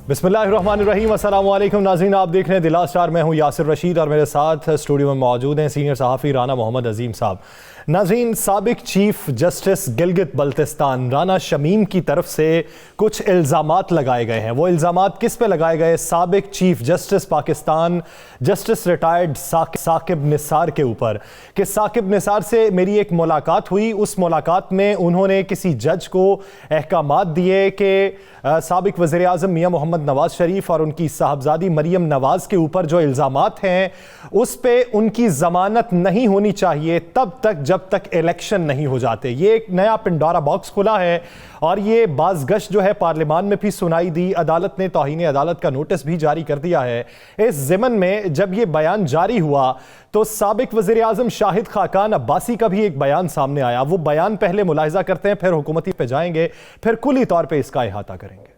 बिस्मिल्लाहिर्रहमानिर्रहीम, अस्सलाम वालेकुम नाज़रीन, आप देख रहे हैं दिला स्टार। मैं हूं यासिर रशीद और मेरे साथ स्टूडियो में मौजूद हैं सीनियर सहाफ़ी राना मोहम्मद अजीम साहब। नाज़रीन, साबिक चीफ जस्टिस गिलगित बल्तिस्तान राना शमीम की तरफ से कुछ इल्ज़ामात लगाए गए हैं। वो इल्ज़ामात किस पे लगाए गए? साबिक chief justice Pakistan justice retired Saqib Nisar के ऊपर कि साकिब निसार से मेरी एक मुलाकात हुई, उस मुलाकात में उन्होंने किसी जज को अहकामात दिए कि साबिक वज़ीर आज़म मियाँ मोहम्मद नवाज शरीफ और उनकी साहबजादी मरियम नवाज के ऊपर जो इल्ज़ामात हैं उस पे उनकी ज़मानत नहीं होनी चाहिए तब तक जब तक इलेक्शन नहीं हो जाते। ये एक नया पिंडोरा बॉक्स खुला है और ये बाज़गश्त जो है पार्लियामान में भी सुनाई दी। अदालत ने तौहीन अदालत का नोटिस भी जारी कर दिया है। इस ज़िमन में जब ये बयान जारी हुआ तो साबिक वज़ीर आज़म शाहिद खाकान अब्बासी का भी एक बयान सामने आया। वो बयान पहले मुलाहिज़ा करते हैं, फिर हुकूमती पे जाएंगे, फिर कुली तौर पर इसका इहाता करेंगे।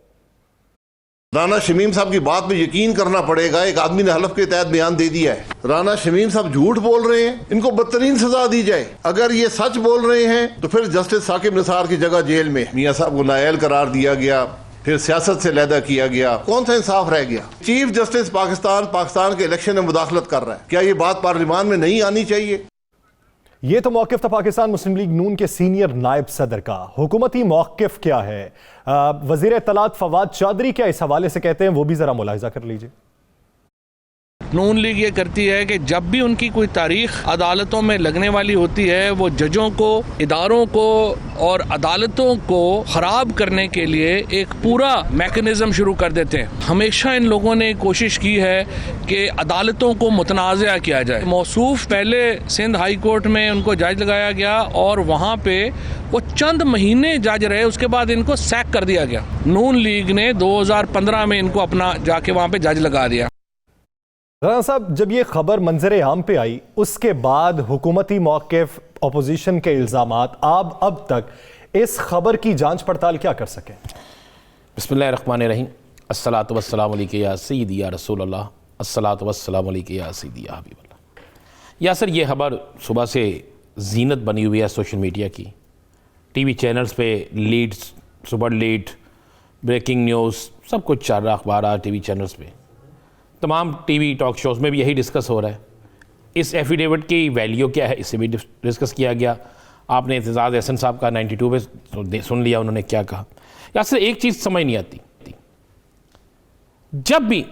राना शमीम साहब की बात में यकीन करना पड़ेगा। एक आदमी ने हलफ के तहत बयान दे दिया है। राना शमीम साहब झूठ बोल रहे हैं, इनको बदतरीन सजा दी जाए। अगर ये सच बोल रहे हैं तो फिर जस्टिस साकिब निसार की जगह जेल में मियां साहब को नाअहल करार दिया गया, फिर सियासत से लैदा किया गया। कौन सा इंसाफ रह गया? चीफ जस्टिस पाकिस्तान के इलेक्शन में मुदाखलत कर रहा है। क्या ये बात पार्लियामान में नहीं आनी चाहिए? ये तो मौक़िफ़ था पाकिस्तान मुस्लिम लीग नून के सीनियर नायब सदर का। हुकूमती मौक़िफ़ क्या है? वज़ीर इत्तलात फवाद चौधरी क्या इस हवाले से कहते हैं, वो भी ज़रा मुलाहिज़ा कर लीजिए। नून लीग ये करती है कि जब भी उनकी कोई तारीख अदालतों में लगने वाली होती है वो जजों को, इदारों को और अदालतों को खराब करने के लिए एक पूरा मैकेनिज्म शुरू कर देते हैं। हमेशा इन लोगों ने कोशिश की है कि अदालतों को मुतनाज़ा किया जाए। मौसूफ पहले सिंध हाई कोर्ट में उनको जज लगाया गया और वहाँ पे वो चंद महीने जज रहे, उसके बाद इनको सैक कर दिया गया। नून लीग ने 2015 में इनको अपना जाके वहाँ पे जज लगा दिया। राना साहब, जब ये खबर मंजर आम पे आई उसके बाद हुकूमती मौक़िफ़, अपोजिशन के इल्ज़ामात, आप अब तक इस खबर की जांच पड़ताल क्या कर सकें? बिस्मिल्लाहिर्रहमानिर्रहीम, अस्सलातु वस्सलामु अलैका या सय्यदी या रसूलल्लाह, अस्सलातु वस्सलामु अलैका या सय्यदी या हबीबल्लाह। या सर, ये खबर सुबह से जीनत बनी हुई है सोशल मीडिया की। टीवी चैनल्स पे leads, super lead, breaking news, सब कुछ चल रहा। अखबार टीवी चैनल्स पे, तमाम टीवी टॉक शोज़ में भी यही डिस्कस हो रहा है। इस एफिडेविट की वैल्यू क्या है, इससे भी डिस्कस किया गया। आपने एतजाज़ एहसन साहब का 92 में सुन लिया, उन्होंने क्या कहा। या सिर्फ एक चीज़ समझ नहीं आती, जब भी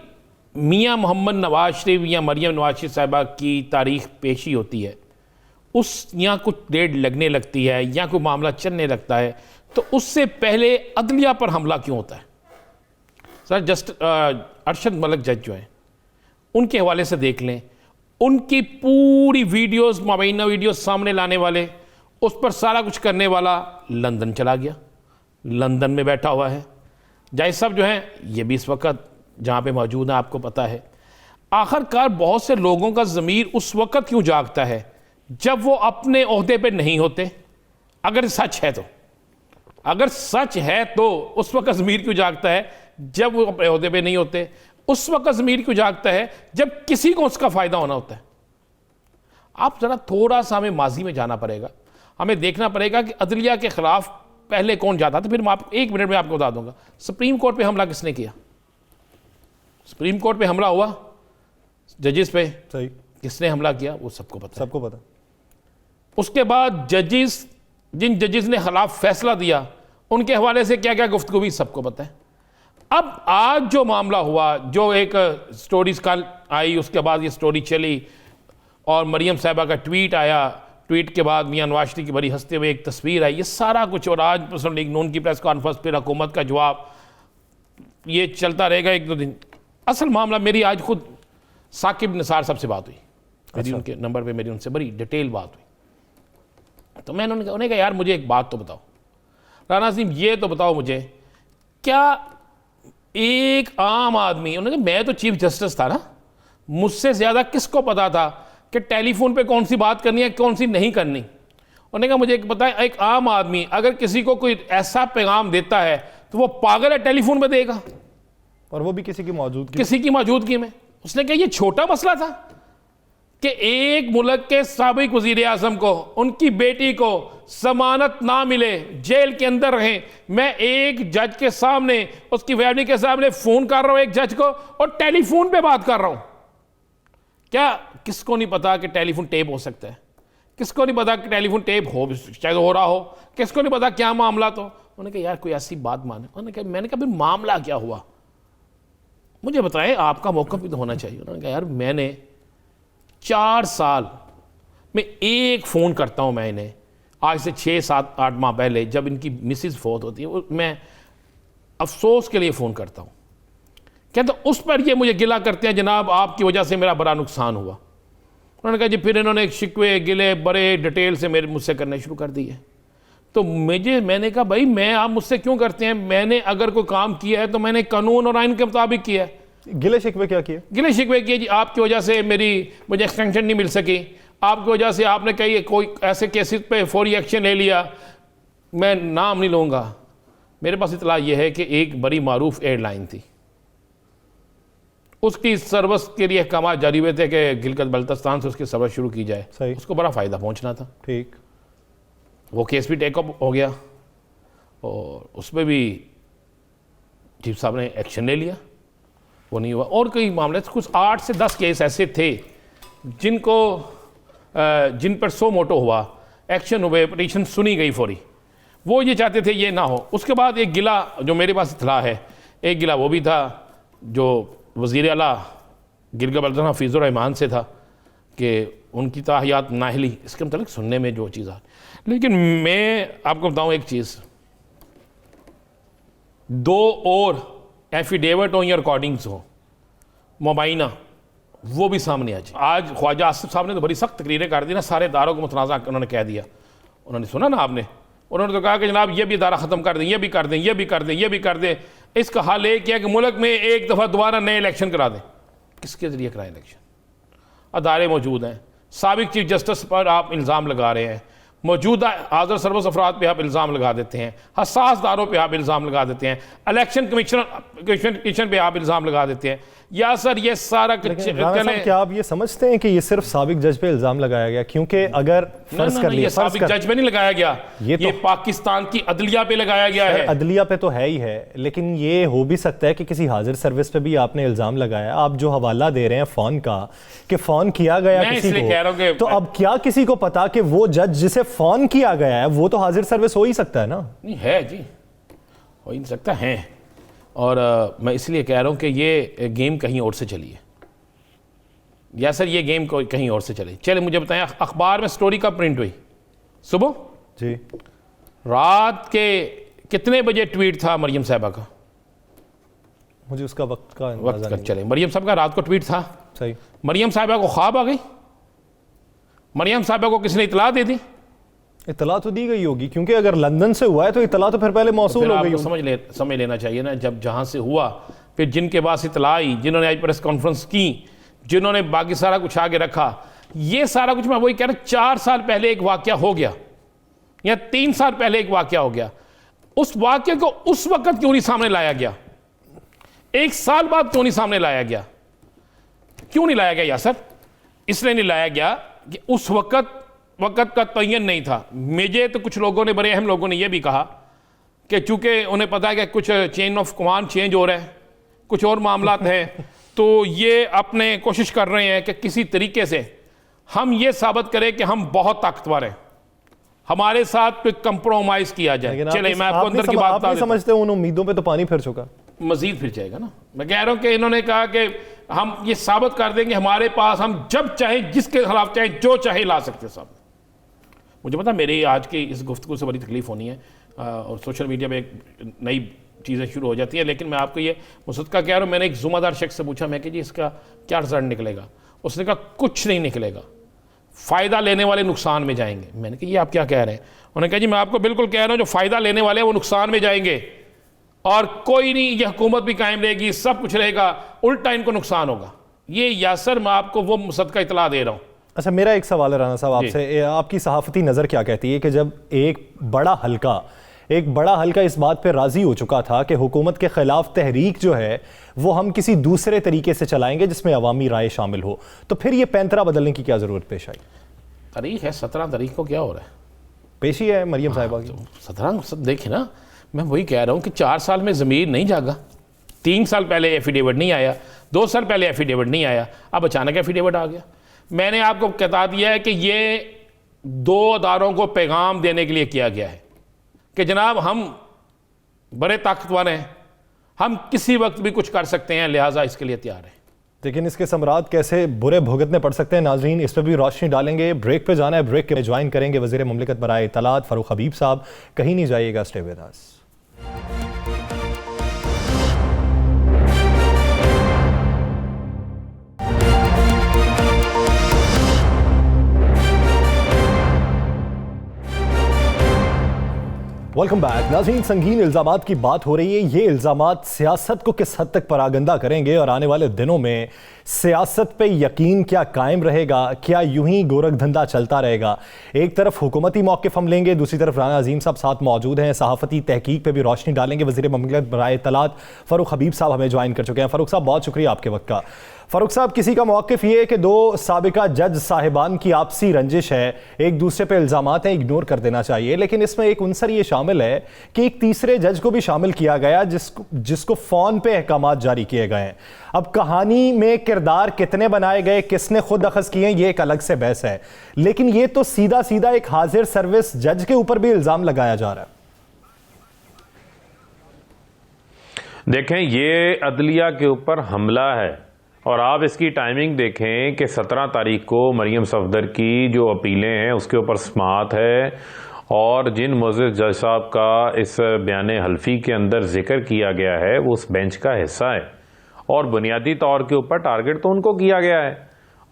मियाँ मोहम्मद नवाज शरीफ या मरियम नवाज शरीफ साहिबा की तारीख पेशी होती है, उस यहाँ कुछ डेट लगने लगती है या कोई मामला चलने लगता है, तो उससे पहले अदलिया पर हमला क्यों होता है? सर, अरशद मलिक जज जो है, उनके हवाले से देख लें, उनकी पूरी वीडियोस, मुबैना वीडियोस सामने लाने वाले, उस पर सारा कुछ करने वाला लंदन चला गया, लंदन में बैठा हुआ है। जज साहब जो हैं, ये भी इस वक्त जहाँ पे मौजूद है, आपको पता है। आखिरकार बहुत से लोगों का ज़मीर उस वक्त क्यों जागता है जब वो अपने ओहदे पे नहीं होते? अगर सच है तो, अगर सच है तो उस वक्त ज़मीर क्यों जागता है जब वो अपने ओहदे पे नहीं होते? उस वक्त ज़मीर क्यों जागता है जब किसी को उसका फ़ायदा होना होता है? आप ज़रा थोड़ा सा हमें माजी में जाना पड़ेगा, हमें देखना पड़ेगा कि अदलिया के ख़िलाफ़ पहले कौन जाता था। फिर मैं एक मिनट में आपको बता दूंगा, सुप्रीम कोर्ट पे हमला किसने किया? सुप्रीम कोर्ट पे हमला हुआ, जजेस पे सही किसने हमला किया वो सबको पता, सबको पता। उसके बाद जजेस, जिन जजेस ने खिलाफ फैसला दिया, उनके हवाले से क्या क्या गुफ्तगू भी सबको पता है। अब आज जो मामला हुआ, जो एक स्टोरीज कल आई, उसके बाद ये स्टोरी चली और मरियम साहिबा का ट्वीट आया, ट्वीट के बाद मियां नवाज शरीफ की बड़ी हंसते हुए एक तस्वीर आई, ये सारा कुछ, और आज मुस्लिम लीग नून की प्रेस कॉन्फ्रेंस, फिर हुकूमत का जवाब, ये चलता रहेगा एक दो दिन। असल मामला, मेरी आज खुद साकिब निसार साहब से बात हुई, मेरी उनके नंबर पे मेरी उनसे बड़ी डिटेल बात हुई। तो मैंने उन्हें कहा, यार मुझे एक बात तो बताओ राना सिंह, ये तो बताओ मुझे, क्या एक आम आदमी, उन्होंने कहा मैं तो चीफ जस्टिस था ना, मुझसे ज़्यादा किसको पता था कि टेलीफोन पे कौन सी बात करनी है, कौन सी नहीं करनी? उन्होंने कहा मुझे पता है, एक आम आदमी अगर किसी को कोई ऐसा पैगाम देता है तो वो पागल है, टेलीफोन पे देगा, और वो भी किसी की मौजूदगी में। उसने कहा ये छोटा मसला था कि एक मुल्क के साबिक वजीर आजम को, उनकी बेटी को जमानत ना मिले, जेल के अंदर रहें। मैं एक जज के सामने, उसकी फैमिली के सामने फोन कर रहा हूं एक जज को, और टेलीफोन पे बात कर रहा हूं। क्या किसको नहीं पता कि टेलीफोन टेप हो सकता है? किसको नहीं पता कि टेलीफोन टेप हो, शायद हो रहा हो? किसको नहीं पता क्या मामला? तो उन्होंने कहा यार कोई ऐसी बात माने। मैंने कहा भाई मामला क्या हुआ, मुझे बताएं, आपका मौका भी तो होना चाहिए। उन्होंने कहा यार मैंने 4 साल में एक फ़ोन करता हूँ मैं इन्हें, आज से 6, 7, 8 माह पहले जब इनकी मिसिज फौत होती है, मैं अफसोस के लिए फ़ोन करता हूँ। कहते उस पर ये मुझे गिला करते हैं, जनाब आपकी वजह से मेरा बड़ा नुकसान हुआ। उन्होंने कहा जी, फिर इन्होंने शिकवे गिले बड़े डिटेल से मुझसे करने शुरू कर दिए। तो मैंने कहा भाई मैं, आप मुझसे क्यों करते हैं? मैंने अगर कोई काम किया है तो मैंने कानून और आइन के मुताबिक किया है। गिले शिकवे क्या किए? गिले शिकवे किए जी, आपकी वजह से मुझे एक्सटेंशन नहीं मिल सकी, आपकी वजह से आपने कही कोई ऐसे केसेस पे फौरी एक्शन ले लिया। मैं नाम नहीं लूँगा, मेरे पास इतला यह है कि एक बड़ी मारूफ एयरलाइन थी, उसकी सर्विस के लिए अहकाम जारी हुए थे कि गिलगित बल्तिस्तान से उसकी सर्विस शुरू की जाए। सही। उसको बड़ा फ़ायदा पहुंचना था। ठीक। वो केस भी टेकअप हो गया और उस पर भी चीफ साहब ने एक्शन ले लिया, वो नहीं हुआ। और कई मामले, कुछ 8 से 10 केस ऐसे थे जिन पर सो मोटो हुआ, एक्शन हुए, पटिशन सुनी गई फौरी। वो ये चाहते थे ये ना हो। उसके बाद एक गिला जो मेरे पास इतला है, एक गिला वो भी था जो वज़ीर आला गिलगित बल्तिस्तान हफीज़ुर रहमान से था कि उनकी ताहियात नाहली, इसके मतलब सुनने में जो चीज़ आ। लेकिन मैं आपको बताऊं एक चीज़, 2 और एफिडेविट हो या रिकॉर्डिंग्स हो मुबैना, वो भी सामने आ जाए। आज ख्वाजा आसिफ साहब ने तो बड़ी सख्त तकरीरें कर दी ना, सारे इदारों को मुतनाज़ा उन्होंने कह दिया। उन्होंने सुना ना आपने, उन्होंने तो कहा कि जनाब ये भी इदारा ख़त्म कर दें, ये भी कर दें, ये भी कर दें, ये भी कर दें। इसका हाल एक है कि मुल्क में एक दफ़ा दोबारा नए इलेक्शन करा दें। किसके ज़रिए कराएं इलेक्शन? अदारे मौजूद हैं, साबिक चीफ जस्टिस पर आप इल्ज़ाम लगा रहे हैं, मौजूदा हाज़िर सरबस अफराद पे आप इल्ज़ाम लगा देते हैं, हसास दारों पे आप इल्ज़ाम लगा देते हैं, इलेक्शन कमीशन पे आप इल्ज़ाम लगा देते हैं। या सर ये सारा क्या आप ये समझते हैं कि ये सिर्फ साबिक जज पे इल्ज़ाम लगाया गया? क्योंकि अगर फर्ज कर लिया, साबिक जज पे नहीं लगाया गया, ये पाकिस्तान की अदलिया पे लगाया गया है। अदलिया पे तो है ही है, लेकिन ये हो भी सकता है कि किसी हाजिर सर्विस पे भी आपने इल्ज़ाम लगाया। आप जो हवाला दे रहे हैं फ़ोन का कि फ़ोन किया गया किसी को, तो अब क्या किसी को पता कि वो जज जिसे फ़ोन किया गया है वो तो हाजिर सर्विस हो ही सकता है ना? नहीं है जी, हो ही सकता है। और मैं इसलिए कह रहा हूँ कि ये गेम कहीं और से चली है। या सर ये गेम कहीं और से चली। चले मुझे बताएं, अखबार में स्टोरी कब प्रिंट हुई? सुबह जी। रात के कितने बजे ट्वीट था मरियम साहिबा का? मुझे उसका वक्त का चले, मरियम साहब का रात को ट्वीट था। सही। मरियम साहिबा को ख्वाब आ गई? मरियम साहिबा को किसने इतला दे दी? इतला तो दी गई होगी, क्योंकि अगर लंदन से हुआ है तो इतला तो फिर पहले मौसूल हो गई। समझ लेना चाहिए ना, जब जहां से हुआ, फिर जिनके पास इतला आई, जिन्होंने आज प्रेस कॉन्फ्रेंस की, जिन्होंने बाकी सारा कुछ आगे रखा, ये सारा कुछ मैं वही कह रहा हूं। 4 साल पहले एक वाकया हो गया या 3 साल पहले एक वाकया हो गया, उस वाकये को उस वक्त क्यों नहीं सामने लाया गया? 1 साल बाद क्यों नहीं सामने लाया गया? क्यों नहीं लाया गया यासर? इसलिए नहीं लाया गया कि उस वक्त का तयन नहीं था। मुझे तो कुछ लोगों ने, बड़े अहम लोगों ने यह भी कहा कि चूंकि उन्हें पता है कि कुछ चेन ऑफ कमांड चेंज हो रहा है, कुछ और मामला हैं, तो ये अपने कोशिश कर रहे हैं कि किसी तरीके से हम ये साबित करें कि हम बहुत ताकतवर हैं, हमारे साथ कोई कंप्रोमाइज किया जाए। चले मैं आपको अंदर की बात बता देता हूं। समझते हो उन उम्मीदों पे तो पानी फिर चुका, मजीद फिर जाएगा ना। मैं कह रहा हूं कि इन्होंने कहा कि हम ये साबित कर देंगे हमारे पास, हम जब चाहे जिसके खिलाफ चाहे जो चाहे ला सकते साहब। मुझे पता मेरी आज की इस गुफ्तगू से बड़ी तकलीफ होनी है और सोशल मीडिया पे एक नई चीज़ें शुरू हो जाती है, लेकिन मैं आपको ये मुसद्दका कह रहा हूँ। मैंने एक ज़िम्मेदार शख्स से पूछा, मैं कि जी इसका क्या रिजल्ट निकलेगा? उसने कहा कुछ नहीं निकलेगा, फ़ायदा लेने वाले नुकसान में जाएंगे। मैंने कहा ये आप क्या कह रहे हैं? उन्होंने कहा जी मैं आपको बिल्कुल कह रहा हूँ, जो फ़ायदा लेने वाले हैं वो नुकसान में जाएंगे और कोई नहीं, ये हुकूमत भी कायम रहेगी, सब कुछ रहेगा, उल्टा इनको नुकसान होगा। ये यासर मैं आपको वो मुसद्दका इतला दे रहा हूँ। अच्छा, मेरा एक सवाल है राना साहब आपसे, आपकी सहाफ़ती नज़र क्या कहती है कि जब एक बड़ा हल्का एक बड़ा हल्का इस बात पर राजी हो चुका था कि हुकूमत के खिलाफ तहरीक जो है वो हम किसी दूसरे तरीके से चलाएंगे जिसमें अवामी राय शामिल हो। तो फिर ये पैंतरा बदलने की क्या जरूरत पेश आई? तारीख है 17 तारीख को क्या हो रहा है? पेशी है मरियम साहिबा की। 17 देखे ना, मैं वही कह रहा हूँ कि 4 साल में ज़मीर नहीं जागा। 3 साल पहले एफिडेविट नहीं आया, 2 साल पहले एफिडेविट नहीं आया, अब अचानक एफिडेविट आ गया। मैंने आपको बता दिया है कि ये 2 अदारों को पैगाम देने के लिए किया गया है कि जनाब हम बड़े ताकतवर हैं, हम किसी वक्त भी कुछ कर सकते हैं, लिहाजा इसके लिए तैयार हैं। लेकिन इसके समरात कैसे बुरे भुगतने पड़ सकते हैं नाजरीन, इस पर भी रोशनी डालेंगे। ब्रेक पे जाना है, ब्रेक के ज्वाइन करेंगे वज़ीर मुमलिकत बराए इत्तलात फ़ारूक हबीब साहब। कहीं नहीं जाइएगा, stay with us. Welcome back नाज़रीन। संगीन इल्ज़ामात की बात हो रही है। ये इल्ज़ामात सियासत को किस हद तक परागंदा करेंगे और आने वाले दिनों में सियासत पे यकीन क्या कायम रहेगा? क्या यूं ही गोरख धंधा चलता रहेगा? एक तरफ हुकूमती मौक़िफ़ हम लेंगे, दूसरी तरफ राना अजीम साहब साथ मौजूद हैं। सहाफ़ती तहकीक पे भी रोशनी डालेंगे। वज़ीर मुमलिकत बराए इत्तलात फ़ारूक हबीब साहब हमें ज्वाइन कर चुके हैं। फ़ारूक साहब बहुत शुक्रिया आपके वक्त का। फ़ारूक साहब, किसी का मौक़िफ़ ये है कि 2 साबिका जज साहिबान की आपसी रंजिश है, एक दूसरे पे इल्ज़ामात हैं, इग्नोर कर देना चाहिए, लेकिन इसमें एक उनसर ये शामिल है कि एक तीसरे जज को भी शामिल किया गया जिसको फ़ोन पे अहकामात जारी किए गए हैं। अब कहानी में किरदार कितने बनाए गए, किसने खुद अखज़ किए, ये एक अलग से बहस है, लेकिन ये तो सीधा सीधा एक हाजिर सर्विस जज के ऊपर भी इल्ज़ाम लगाया जा रहा है। देखें, ये अदलिया के ऊपर हमला है और आप इसकी टाइमिंग देखें कि 17 तारीख को मरियम सफदर की जो अपीलें हैं उसके ऊपर समाअत है और जिन मुअज़्ज़िज़ जज साहब का इस बयान हल्फी के अंदर जिक्र किया गया है वो उस बेंच का हिस्सा है और बुनियादी तौर के ऊपर टारगेट तो उनको किया गया है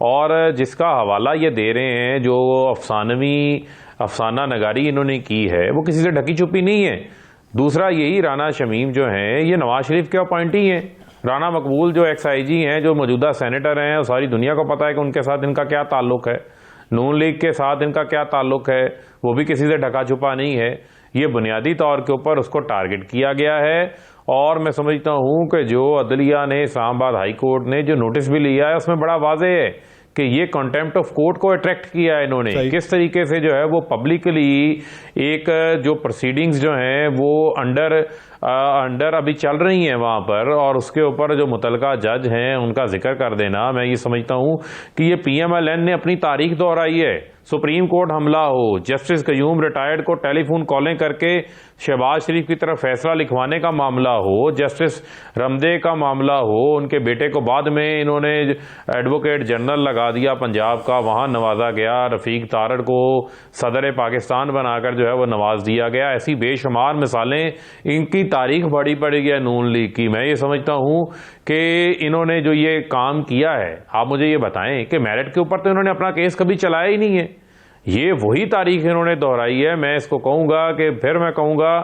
और जिसका हवाला ये दे रहे हैं, जो अफसाना नगारी इन्होंने की है वो किसी से ढकी छुपी नहीं है। दूसरा, यही राना शमीम जो हैं ये नवाज शरीफ के अपॉइंटी हैं। राना मकबूल जो एक्स-IG हैं, जो मौजूदा सेनेटर हैं, और सारी दुनिया को पता है कि उनके साथ इनका क्या ताल्लुक है, नून लीग के साथ इनका क्या ताल्लुक है, वो भी किसी से ढका छुपा नहीं है। ये बुनियादी तौर के ऊपर उसको टारगेट किया गया है और मैं समझता हूँ कि जो अदलिया ने, इस्लामाबाद हाई कोर्ट ने जो नोटिस भी लिया है उसमें बड़ा वाज़ेह है कि ये कंटेम्प्ट ऑफ कोर्ट को अट्रैक्ट किया है इन्होंने। किस तरीके से जो है वो पब्लिकली एक जो प्रोसीडिंग्स जो हैं वो अंडर अभी चल रही हैं वहाँ पर और उसके ऊपर जो मुतलका जज हैं उनका जिक्र कर देना, मैं ये समझता हूँ कि ये PMLN ने अपनी तारीख दोहराई है। सुप्रीम कोर्ट हमला हो, जस्टिस कयूम रिटायर्ड को टेलीफोन कॉलें करके शहबाज शरीफ की तरफ फैसला लिखवाने का मामला हो, जस्टिस रमदे का मामला हो, उनके बेटे को बाद में इन्होंने एडवोकेट जनरल लगा दिया पंजाब का, वहाँ नवाजा गया, रफीक तारड़ को सदर पाकिस्तान बनाकर जो है वो नवाज दिया गया। ऐसी बेशुमार मिसालें, इनकी तारीख बड़ी पड़ी है नून लीग की। मैं ये समझता हूँ कि इन्होंने जो ये काम किया है, आप मुझे ये बताएं कि मेरिट के ऊपर तो इन्होंने अपना केस कभी चलाया ही नहीं है, ये वही तारीख इन्होंने दोहराई है। मैं इसको कहूँगा कि फिर मैं कहूँगा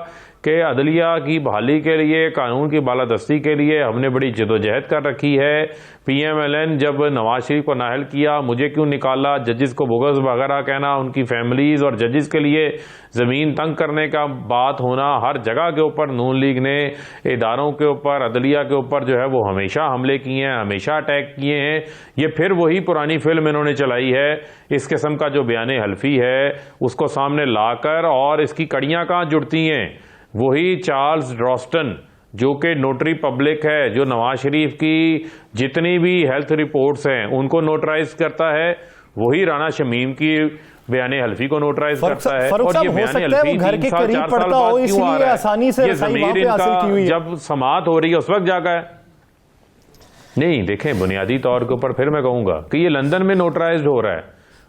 कि अदलिया की बहाली के लिए, कानून की बालादस्ती के लिए हमने बड़ी जदोजहद कर रखी है। PMLN जब नवाज शरीफ को नाहल किया, मुझे क्यों निकाला, जजेस को बोगस वगैरह कहना, उनकी फैमिलीज और जजेस के लिए ज़मीन तंग करने का बात होना, हर जगह के ऊपर नून लीग ने इदारों के ऊपर, अदलिया के ऊपर जो है वो हमेशा हमले किए हैं, हमेशा अटैक किए हैं। ये फिर वही पुरानी फिल्म इन्होंने चलाई है। इस किस्म का जो बयान हल्फी है उसको सामने लाकर, और इसकी कड़ियाँ कहाँ जुड़ती हैं, वही चार्ल्स ड्रॉस्टन जो कि नोटरी पब्लिक है, जो नवाज शरीफ की जितनी भी हेल्थ रिपोर्ट्स हैं उनको नोटराइज करता है, वही राना शमीम की बयान हल्फी को नोटराइज करता है। और ये बयान हल्फी 3 साल 4 साल बाद क्यों आ रहा है? ये ज़मीर इनका जब समाअत हो रही है उस वक्त जागा है। नहीं, देखें, बुनियादी तौर के ऊपर फिर मैं कहूँगा कि ये लंदन में नोटराइज हो रहा है,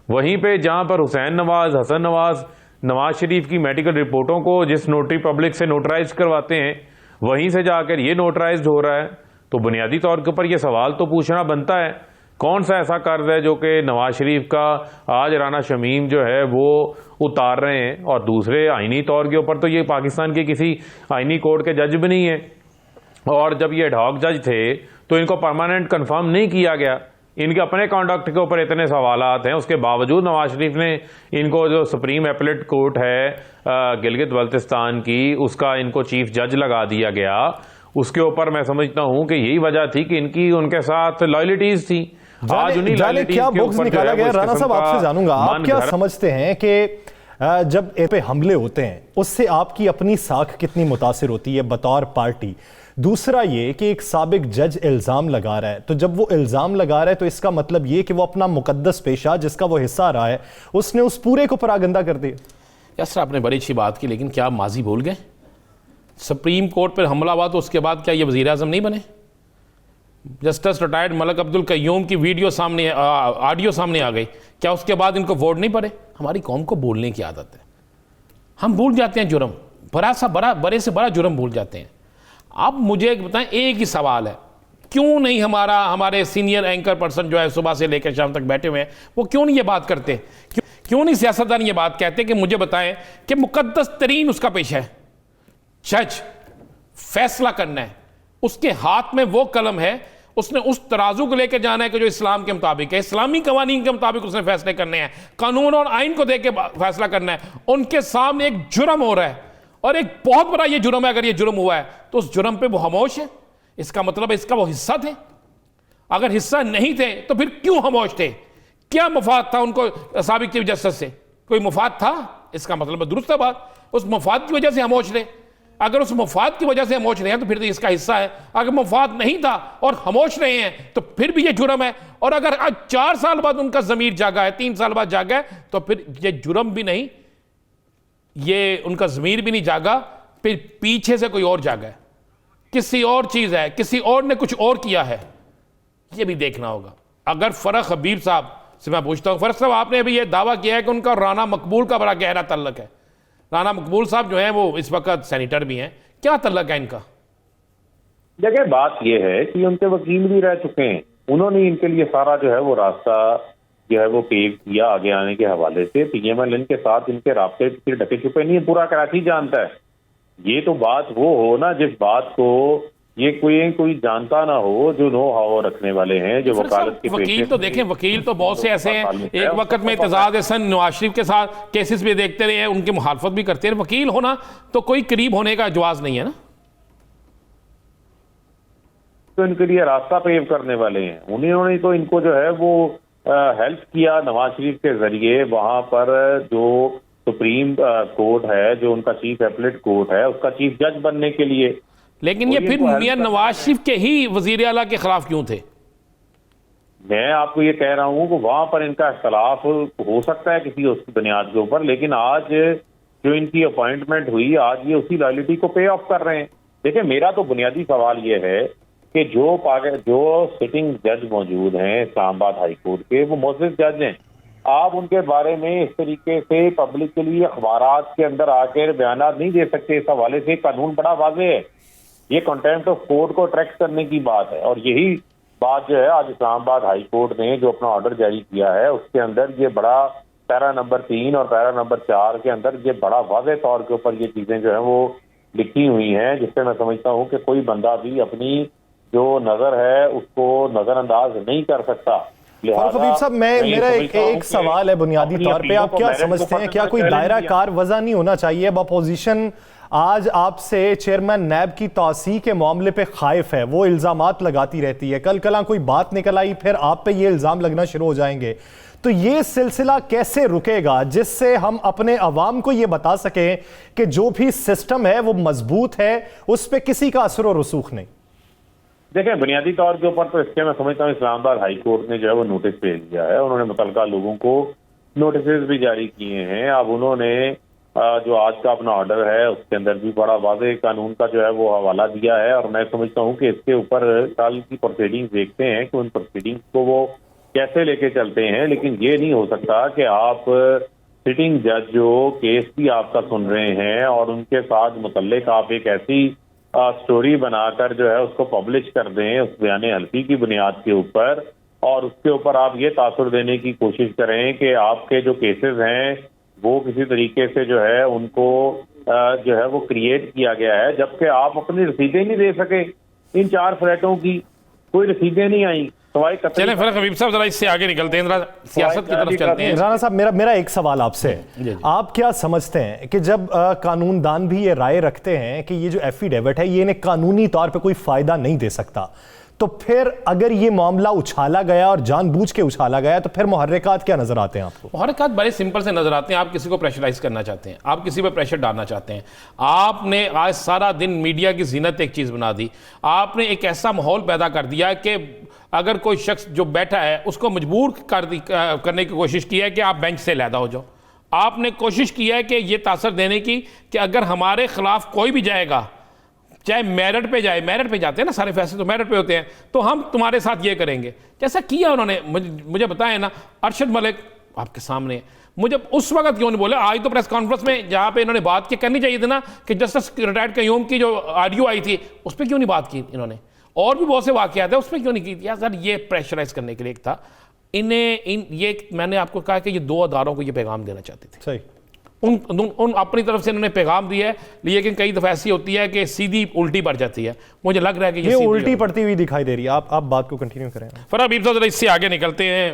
वहीं पे जहाँ पर हुसैन नवाज, हसन नवाज, नवाज शरीफ की मेडिकल रिपोर्टों को जिस नोटरी पब्लिक से नोटराइज करवाते हैं वहीं से जाकर ये नोटराइज हो रहा है। तो बुनियादी तौर के ऊपर ये सवाल तो पूछना बनता है, कौन सा ऐसा कर्ज है जो कि नवाज शरीफ का आज राना शमीम जो है वो उतार रहे हैं, और दूसरे आईनी तौर के ऊपर तो ये पाकिस्तान के किसी आईनी कोर्ट के जज भी नहीं है। और जब ये एडहॉक जज थे तो इनको परमानेंट कंफर्म नहीं किया गया, इनके अपने कॉन्डक्ट के ऊपर इतने सवालात हैं, उसके बावजूद नवाज शरीफ ने इनको जो सुप्रीम एपलेट कोर्ट है गिलगित बल्तिस्तान की, उसका इनको चीफ जज लगा दिया गया। उसके ऊपर मैं समझता हूं कि यही वजह थी कि इनकी उनके साथ लॉयल्टीज थी। आज उन्हीं लॉयल्टीज क्या के बुक्स ऊपर निकाला गया? राणा साहब आपसे जानूंगा, आप क्या समझते हैं कि जब ए पे हमले होते हैं उससे आपकी अपनी साख कितनी मुतासिर होती है बतौर पार्टी? दूसरा ये कि एक साबिक जज इल्ज़ाम लगा रहा है, तो जब वो इल्ज़ाम लगा रहा है तो इसका मतलब ये कि वो अपना मुकद्दस पेशा जिसका वो हिस्सा रहा है उसने उस पूरे को परागंदा कर दिया। यस सर, आपने बड़ी अच्छी बात की, लेकिन क्या माजी भूल गए? सुप्रीम कोर्ट पर हमला हुआ तो उसके बाद क्या ये वज़ीर आज़म नहीं बने? जस्टिस रिटायर्ड मलिक अब्दुल कय्यूम की वीडियो सामने, ऑडियो सामने आ गई, क्या उसके बाद इनको वोट नहीं पड़े? हमारी कौम को बोलने की आदत है, हम भूल जाते हैं जुर्म, बड़े से बड़ा जुर्म भूल जाते हैं। अब मुझे बताएं, एक ही सवाल है, क्यों नहीं हमारे सीनियर एंकर पर्सन जो है सुबह से लेकर शाम तक बैठे हुए हैं, वो क्यों नहीं ये बात करते? क्यों नहीं सियासतदान ये बात कहते कि मुझे बताएं कि मुकद्दस तरीन उसका पेशा है, जज फैसला करना है, उसके हाथ में वो कलम है, उसने उस तराजू को लेकर जाना है कि जो इस्लाम के मुताबिक है, इस्लामी कवानीन के मुताबिक उसने फैसले करने हैं, कानून और आइन को देख के फैसला करना है। उनके सामने एक जुर्म हो रहा है और एक बहुत बड़ा ये जुर्म है। अगर ये जुर्म हुआ है तो उस जुर्म पे वो खामोश है, इसका मतलब इसका वो हिस्सा थे। अगर हिस्सा नहीं थे तो फिर क्यों खामोश थे? क्या मुफाद था उनको साबिक चीफ जस्टिस से? कोई मुफाद था? इसका मतलब दुरुस्त है बात, उस मुफाद की वजह से खामोश रहे। अगर उस मुफाद की वजह से खामोश रहे हैं तो फिर तो इसका हिस्सा है। अगर मुफाद नहीं था और खामोश रहे हैं तो फिर भी ये जुर्म है। और अगर आज 4 साल बाद उनका ज़मीर जागा है, 3 साल बाद जागा है, तो फिर ये जुर्म भी नहीं, ये उनका ज़मीर भी नहीं जागा, फिर पीछे से कोई और जागा है, किसी और चीज़ है, किसी और ने कुछ और किया है, ये भी देखना होगा। अगर फ़रख हबीब साहब से मैं पूछता हूँ, फ़रख साहब आपने अभी ये दावा किया है कि उनका राना मकबूल का बड़ा गहरा तल्लक है। राना मकबूल साहब जो हैं वो इस वक्त सेनेटर भी हैं, क्या तल्लक है इनका? देखिए, बात यह है कि उनके वकील भी रह चुके हैं, उन्होंने इनके लिए सारा जो है वो रास्ता जो है वो पेव किया आगे आने के हवाले से। पीएमएल के साथ इनके रास्ते किसी ढके छुपे नहीं है, पूरा कराची जानता है। ये तो बात वो हो ना जिस बात को ये कोई जानता ना हो, जो नो हाव रखने वाले हैं, जो वकालत के वकील तो देखें, वकील तो बहुत से ऐसे हैं, एक वक्त में इत्तेजाज हसन नवाज शरीफ के साथ केसेस भी देखते रहे हैं, उनकी मुखालफत भी करते रहे। वकील होना तो कोई करीब होने का जवाज नहीं है ना। तो इनके लिए रास्ता पेव करने वाले हैं, उन्होंने तो इनको जो है वो हेल्प किया नवाज शरीफ के जरिए। वहां पर जो सुप्रीम कोर्ट है, जो उनका चीफ एपलेट कोर्ट है, उसका चीफ जज बनने के लिए। लेकिन ये फिर मियां नवाज शरीफ के ही वजीर आला के खिलाफ क्यों थे? मैं आपको ये कह रहा हूं कि वहां पर इनका इख्तलाफ हो सकता है किसी उसकी बुनियाद के ऊपर, लेकिन आज जो इनकी अपॉइंटमेंट हुई, आज ये उसी लॉयल्टी को पे ऑफ कर रहे हैं। देखिए, मेरा तो बुनियादी सवाल ये है कि जो सिटिंग जज मौजूद हैं इस्लामाबाद हाई कोर्ट के, वो मोअज़्ज़िज़ जज हैं। आप उनके बारे में इस तरीके से पब्लिक के लिए अखबारात के अंदर आकर बयान नहीं दे सकते। इस हवाले से कानून बड़ा वाज़ेह है, ये कंटेम्प्ट ऑफ कोर्ट को ट्रैक करने की बात है। और यही बात जो है आज इस्लामाबाद हाई कोर्ट ने जो अपना ऑर्डर जारी किया है, उसके अंदर ये बड़ा पैरा नंबर 3 और पैरा नंबर 4 के अंदर ये बड़ा वाज़ेह तौर के ऊपर ये चीजें जो है वो लिखी हुई हैं, जिससे मैं समझता हूँ कि कोई बंदा भी अपनी जो नजर है उसको नजरअंदाज नहीं कर सकता। हबीब साहब, मेरा एक सवाल है बुनियादी तौर पे, आप क्या समझते हैं, क्या कोई दायरा कार वजह नहीं होना चाहिए? अब अपोजिशन आज आपसे चेयरमैन नैब की तौसी के मामले पे खाइफ है, वो इल्जामात लगाती रहती है, कल कला कोई बात निकल आई फिर आप पे ये इल्जाम लगना शुरू हो जाएंगे, तो ये सिलसिला कैसे रुकेगा जिससे हम अपने अवाम को ये बता सकें कि जो भी सिस्टम है वो मजबूत है, उस पर किसी का असर और रसूख नहीं? देखिए, बुनियादी तौर के ऊपर तो इसके मैं समझता हूँ इस्लामाबाद हाई कोर्ट ने जो है वो नोटिस भेज दिया है, उन्होंने मुतल्लिका लोगों को नोटिस भी जारी किए हैं। अब उन्होंने जो आज का अपना ऑर्डर है उसके अंदर भी बड़ा वाज़ेह कानून का जो है वो हवाला दिया है, और मैं समझता हूँ कि इसके ऊपर कल की प्रोसीडिंग्स देखते हैं कि उन प्रोसीडिंग्स को वो कैसे लेके चलते हैं। लेकिन ये नहीं हो सकता कि आप सिटिंग जज जो केस भी आपका सुन रहे हैं और उनके साथ मुतल्लिक आप एक ऐसी स्टोरी बनाकर जो है उसको पब्लिश कर दें उस बयान हल्फी की बुनियाद के ऊपर, और उसके ऊपर आप ये तासुर देने की कोशिश करें कि आपके जो केसेस हैं वो किसी तरीके से जो है उनको जो है वो क्रिएट किया गया है, जबकि आप अपनी रसीदें नहीं दे सके। इन 4 फ्लैटों की कोई रसीदें नहीं आई, सवाई चलें फिर हबीब साहब जरा इससे आगे निकलते हैं, जरा सियासत की तरफ चलते हैं। राणा साहब मेरा एक सवाल आपसे है, आप क्या समझते हैं कि जब कानूनदान भी ये राय रखते हैं कि ये जो एफिडेविट है ये इन्हें कानूनी तौर पे कोई फायदा नहीं दे सकता, तो फिर अगर ये मामला उछाला गया और जानबूझ के उछाला गया तो फिर मुहर्रिकात क्या नजर आते हैं आपको? मुहर्रिकात बड़े सिंपल से नजर आते हैं। आप किसी को प्रेशराइज करना चाहते हैं, आप किसी पे प्रेशर डालना चाहते हैं। आपने आज सारा दिन मीडिया की जीनत एक चीज बना दी, आपने एक ऐसा माहौल पैदा कर दिया कि अगर कोई शख्स जो बैठा है उसको मजबूर करने की कोशिश की है कि आप बेंच से लैदा हो जाओ। आपने कोशिश की है कि ये तासर देने की कि अगर हमारे खिलाफ कोई भी जाएगा, चाहे मेरिट पे जाए, मेरिट पे जाते हैं ना सारे फैसले तो मेरिट पे होते हैं, तो हम तुम्हारे साथ ये करेंगे। जैसा किया उन्होंने, मुझे बताया ना, अरशद मलिक आपके सामने है। मुझे उस वक्त क्यों नहीं बोले? आज तो प्रेस कॉन्फ्रेंस में जहां पे इन्होंने बात की करनी चाहिए थी ना कि जस्टिस रिटायर्ड कयूम की जो ऑडियो आई थी उस पर क्यों नहीं बात की इन्होंने? और भी बहुत से वाकयात है उस पर क्यों नहीं की? यार सर ये प्रेशराइज करने के लिए एक था ये मैंने आपको कहा कि ये दो अदारों को ये पैगाम देना चाहते थे। सही, उन अपनी तरफ से इन्होंने पैगाम दिया है, लेकिन कई दफा ऐसी होती है कि सीधी उल्टी पड़ जाती है। मुझे लग रहा है कि ये उल्टी पड़ती हुई दिखाई दे रही है। आप बात को कंटिन्यू करें। फरहान हबीब साहब इससे आगे निकलते हैं।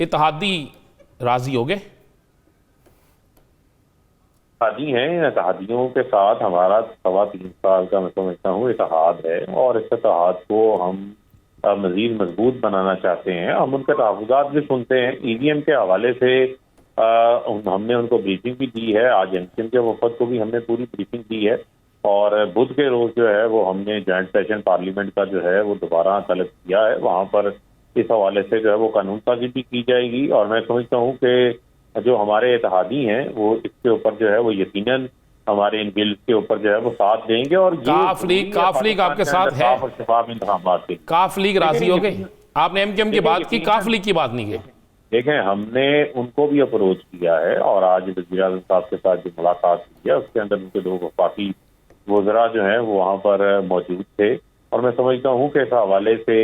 इत्तेहादी राजी हो गए? इत्तेहादी हैं, इन इत्तेहादियों के साथ हमारा 3.25 साल का मैं समझता हूँ इत्तेहाद है, और इस इत्तेहाद को हम मजीद मजबूत बनाना चाहते हैं। हम उनके तहफ़्फ़ुज़ात भी सुनते हैं। ईवीएम के हवाले से हमने उनको ब्रीफिंग भी दी है। आज एमसीएम के वफद को भी हमने पूरी ब्रीफिंग दी है, और बुध के रोज जो है वो हमने जॉइंट सेशन पार्लियामेंट का जो है वो दोबारा तलब किया है। वहाँ पर इस हवाले से जो है वो कानून साजी भी की जाएगी, और मैं समझता हूँ कि जो हमारे इत्तेहादी हैं वो इसके ऊपर जो है वो यकीनन हमारे इन बिल्स के ऊपर जो है वो साथ देंगे। और काफ लीग आपके साथ है? शफाफ इंतखाबात के काफ लीग राजी हो गई? आपने एमकेएम की बात की, काफ लीग की बात नहीं की? देखें, हमने उनको भी अप्रोच किया है, और आज वज़ीर आज़म साहब के साथ जो मुलाकात की है उसके अंदर उनके 2 वफाकी वज़रा जो हैं वो वहाँ पर मौजूद थे, और मैं समझता हूँ कि इस हवाले से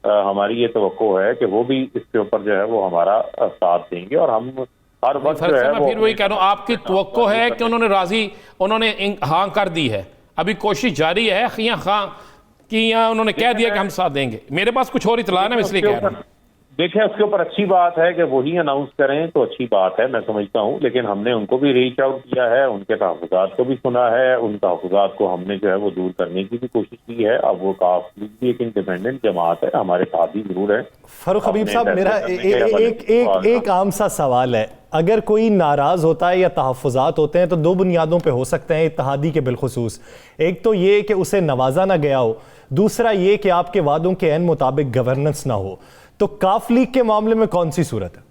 हमारी ये तवक्को है कि वो भी इसके ऊपर जो है वो हमारा साथ देंगे। और हम हर वक्त जो है फिर वही कह रहा हूँ, आपकी तवक्को है कि उन्होंने हाँ कर दी है, अभी कोशिश जारी है या उन्होंने कह दिया कि हम साथ देंगे? मेरे पास कुछ और इत्तला है ना, इसलिए कह रहा हूँ। देखिए, उसके ऊपर अच्छी बात है कि वही अनाउंस करें तो अच्छी बात है, मैं समझता हूँ। लेकिन हमने उनको भी रीच आउट किया है, उनके तहफ़्फ़ुज़ात को भी सुना है, उन तहफ़्फ़ुज़ात को हमने जो है वो दूर करने की भी कोशिश की है। अब वो काफ लीग भी एक इंडिपेंडेंट जमात है, हमारे साथ ही जरूर है। फारूक हबीब साहब, मेरा एक आम सा सवाल है, अगर कोई नाराज होता है या तहफ़्फ़ुज़ात होते हैं तो 2 बुनियादों पे हो सकते हैं इत्तेहादी के बिलखुसूस। एक तो ये कि उसे नवाजा ना गया हो, दूसरा ये कि आपके वादों के ऐन मुताबिक गवर्नेंस ना हो। तो काफ लीग के मामले में कौन सी सूरत है?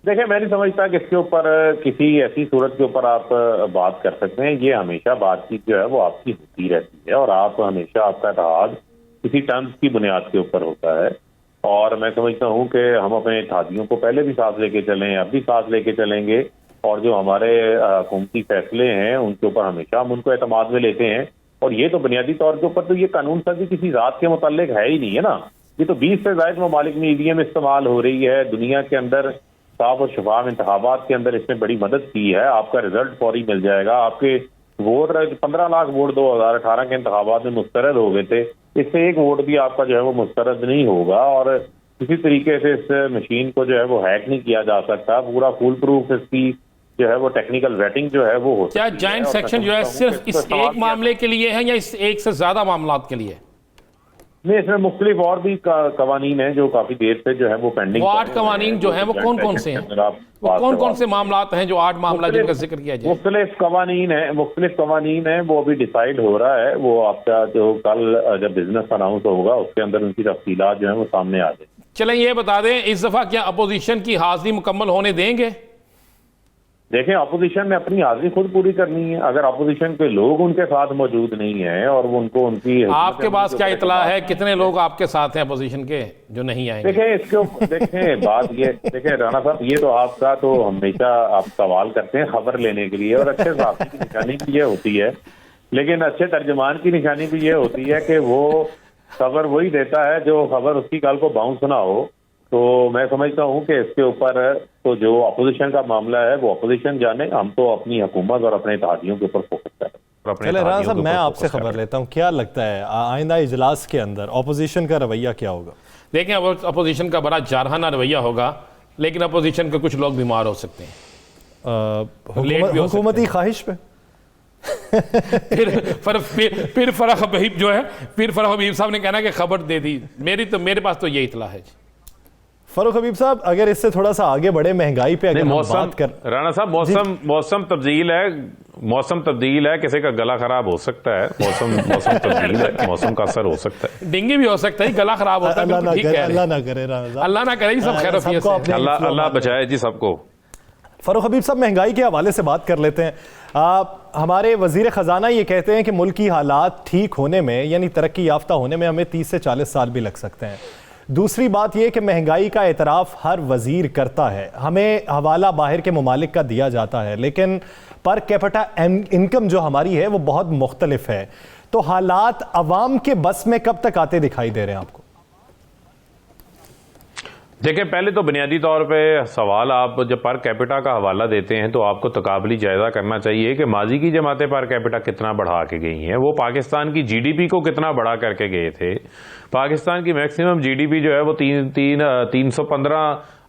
देखिए, मैं नहीं समझता कि इसके ऊपर किसी ऐसी सूरत के ऊपर आप बात कर सकते हैं। ये हमेशा बातचीत जो है वो आपकी होती रहती है, और आप हमेशा आपका इत्तेहाद किसी टर्म्स की बुनियाद के ऊपर होता है। और मैं समझता हूँ कि हम अपने इत्तेहादियों को पहले भी साथ लेके चले, अब भी साथ लेके चलेंगे, और जो हमारे हुकूमती फैसले हैं उनके ऊपर हमेशा हम उनको एतमाद में लेते हैं। और ये तो बुनियादी तौर के ऊपर तो ये कानून साजी किसी ज़ात के मुताल्लिक है ही नहीं है ना। ये तो 20 से ज़ायद ममालिक में ईवीएम इस्तेमाल हो रही है दुनिया के अंदर। साफ और शफाफ इंतखाबात के अंदर इसने बड़ी मदद की है। आपका रिजल्ट फौरी मिल जाएगा। आपके वोट 15 लाख वोट 2018 के इंतखाबात में मुस्तरद हो गए थे, इससे एक वोट भी आपका जो है वो मुस्तरद नहीं होगा, और किसी तरीके से इस मशीन को जो है वो हैक नहीं किया जा सकता। पूरा फुल प्रूफ इसकी जो है वो टेक्निकल वेटिंग जो है वो हो। क्या जॉइंट सेक्शन जो है सिर्फ इस एक मामले के लिए है या इस एक से ज्यादा मामलात के लिए? नहीं, इसमें मुख्तलिफ और भी कवानीन हैं जो काफी देर से जो है वो पेंडिंग। वो 8 कवानीन जो हैं वो कौन कौन से हैं? वो कौन कौन से मामलात हैं जो 8 मामला जिनका जिक्र किया जाए? मुख्तलिफ कवानीन है, वो अभी डिसाइड हो रहा है। वो आपका जो कल जब बिजनेस अनाउंस होगा उसके अंदर उनकी तफसीलात जो है वो सामने आ जाए। चलें ये बता दें, इस दफा क्या अपोजिशन की हाजिरी मुकम्मल होने देंगे? देखें, अपोजिशन ने अपनी हाजिरी खुद पूरी करनी है। अगर अपोजिशन के लोग उनके साथ मौजूद नहीं है और वो उनको उनकी आपके पास क्या इतला है कितने लोग आपके साथ हैं अपोजिशन के जो नहीं आएंगे? देखें बात ये, देखें राणा साहब, ये तो आपका तो हमेशा आप सवाल करते हैं खबर लेने के लिए, और अच्छे साथी की निशानी भी ये होती है, लेकिन अच्छे तर्जमान की निशानी भी ये होती है कि वो खबर वही देता है जो खबर उसकी कल को बाउंस ना हो। तो मैं समझता हूँ कि इसके ऊपर तो जो अपोजिशन का मामला है वो अपोजिशन जाने, हम तो अपनी हुकूमत और अपने इत्तेहादियों के ऊपर फोकस करें। चले राणा साहब, मैं आपसे खबर लेता हूँ, क्या लगता है आइंदा इजलास के अंदर अपोजिशन का रवैया क्या होगा? देखें अब अपोजिशन का बड़ा जारहाना रवैया होगा, लेकिन अपोजिशन के कुछ लोग बीमार हो सकते हैं, लेट भी हो सकते हुकूमती ख्वाहिश पे फिर फरख हबीब जो है, फिर फरख हबीब साहब ने कहना कि खबर दे दी। मेरे पास तो यही इतला है जी। फरूख हबीब साहब, अगर इससे थोड़ा सा आगे बढ़े, महंगाई पे अगर हम बात कर, राणा साहब मौसम तब्दील है, किसी का गला खराब हो सकता है, मौसम तब्दील है, मौसम का असर हो सकता है, डेंगू भी हो सकता है, गला खराब होता है, अल्लाह ना करे, अल्लाह ना करे जी, सब खैर से अल्लाह बचाए जी सबको। फरूख हबीब साहब, महंगाई के हवाले से बात कर लेते हैं। हमारे वजीर ख़जाना ये कहते हैं कि मुल्क की हालात ठीक होने में, यानी तरक्की याफ्ता होने में हमें 30 से 40 साल भी लग सकते हैं। दूसरी बात यह कि महंगाई का एतराफ़ हर वजीर करता है, हमें हवाला बाहर के ममालिक का दिया जाता है, लेकिन पर कैपिटा इनकम जो हमारी है वो बहुत मुख्तलिफ है। तो हालात अवाम के बस में कब तक आते दिखाई दे रहे हैं आपको? देखिए, पहले तो बुनियादी तौर पे सवाल, आप जब पर कैपिटा का हवाला देते हैं तो आपको तकाबली जायजा करना चाहिए कि माजी की जमातें पर कैपिटा कितना बढ़ा के गई हैं, वो पाकिस्तान की जीडीपी को कितना बढ़ा करके गए थे। पाकिस्तान की मैक्सिमम जीडीपी जो है वो 315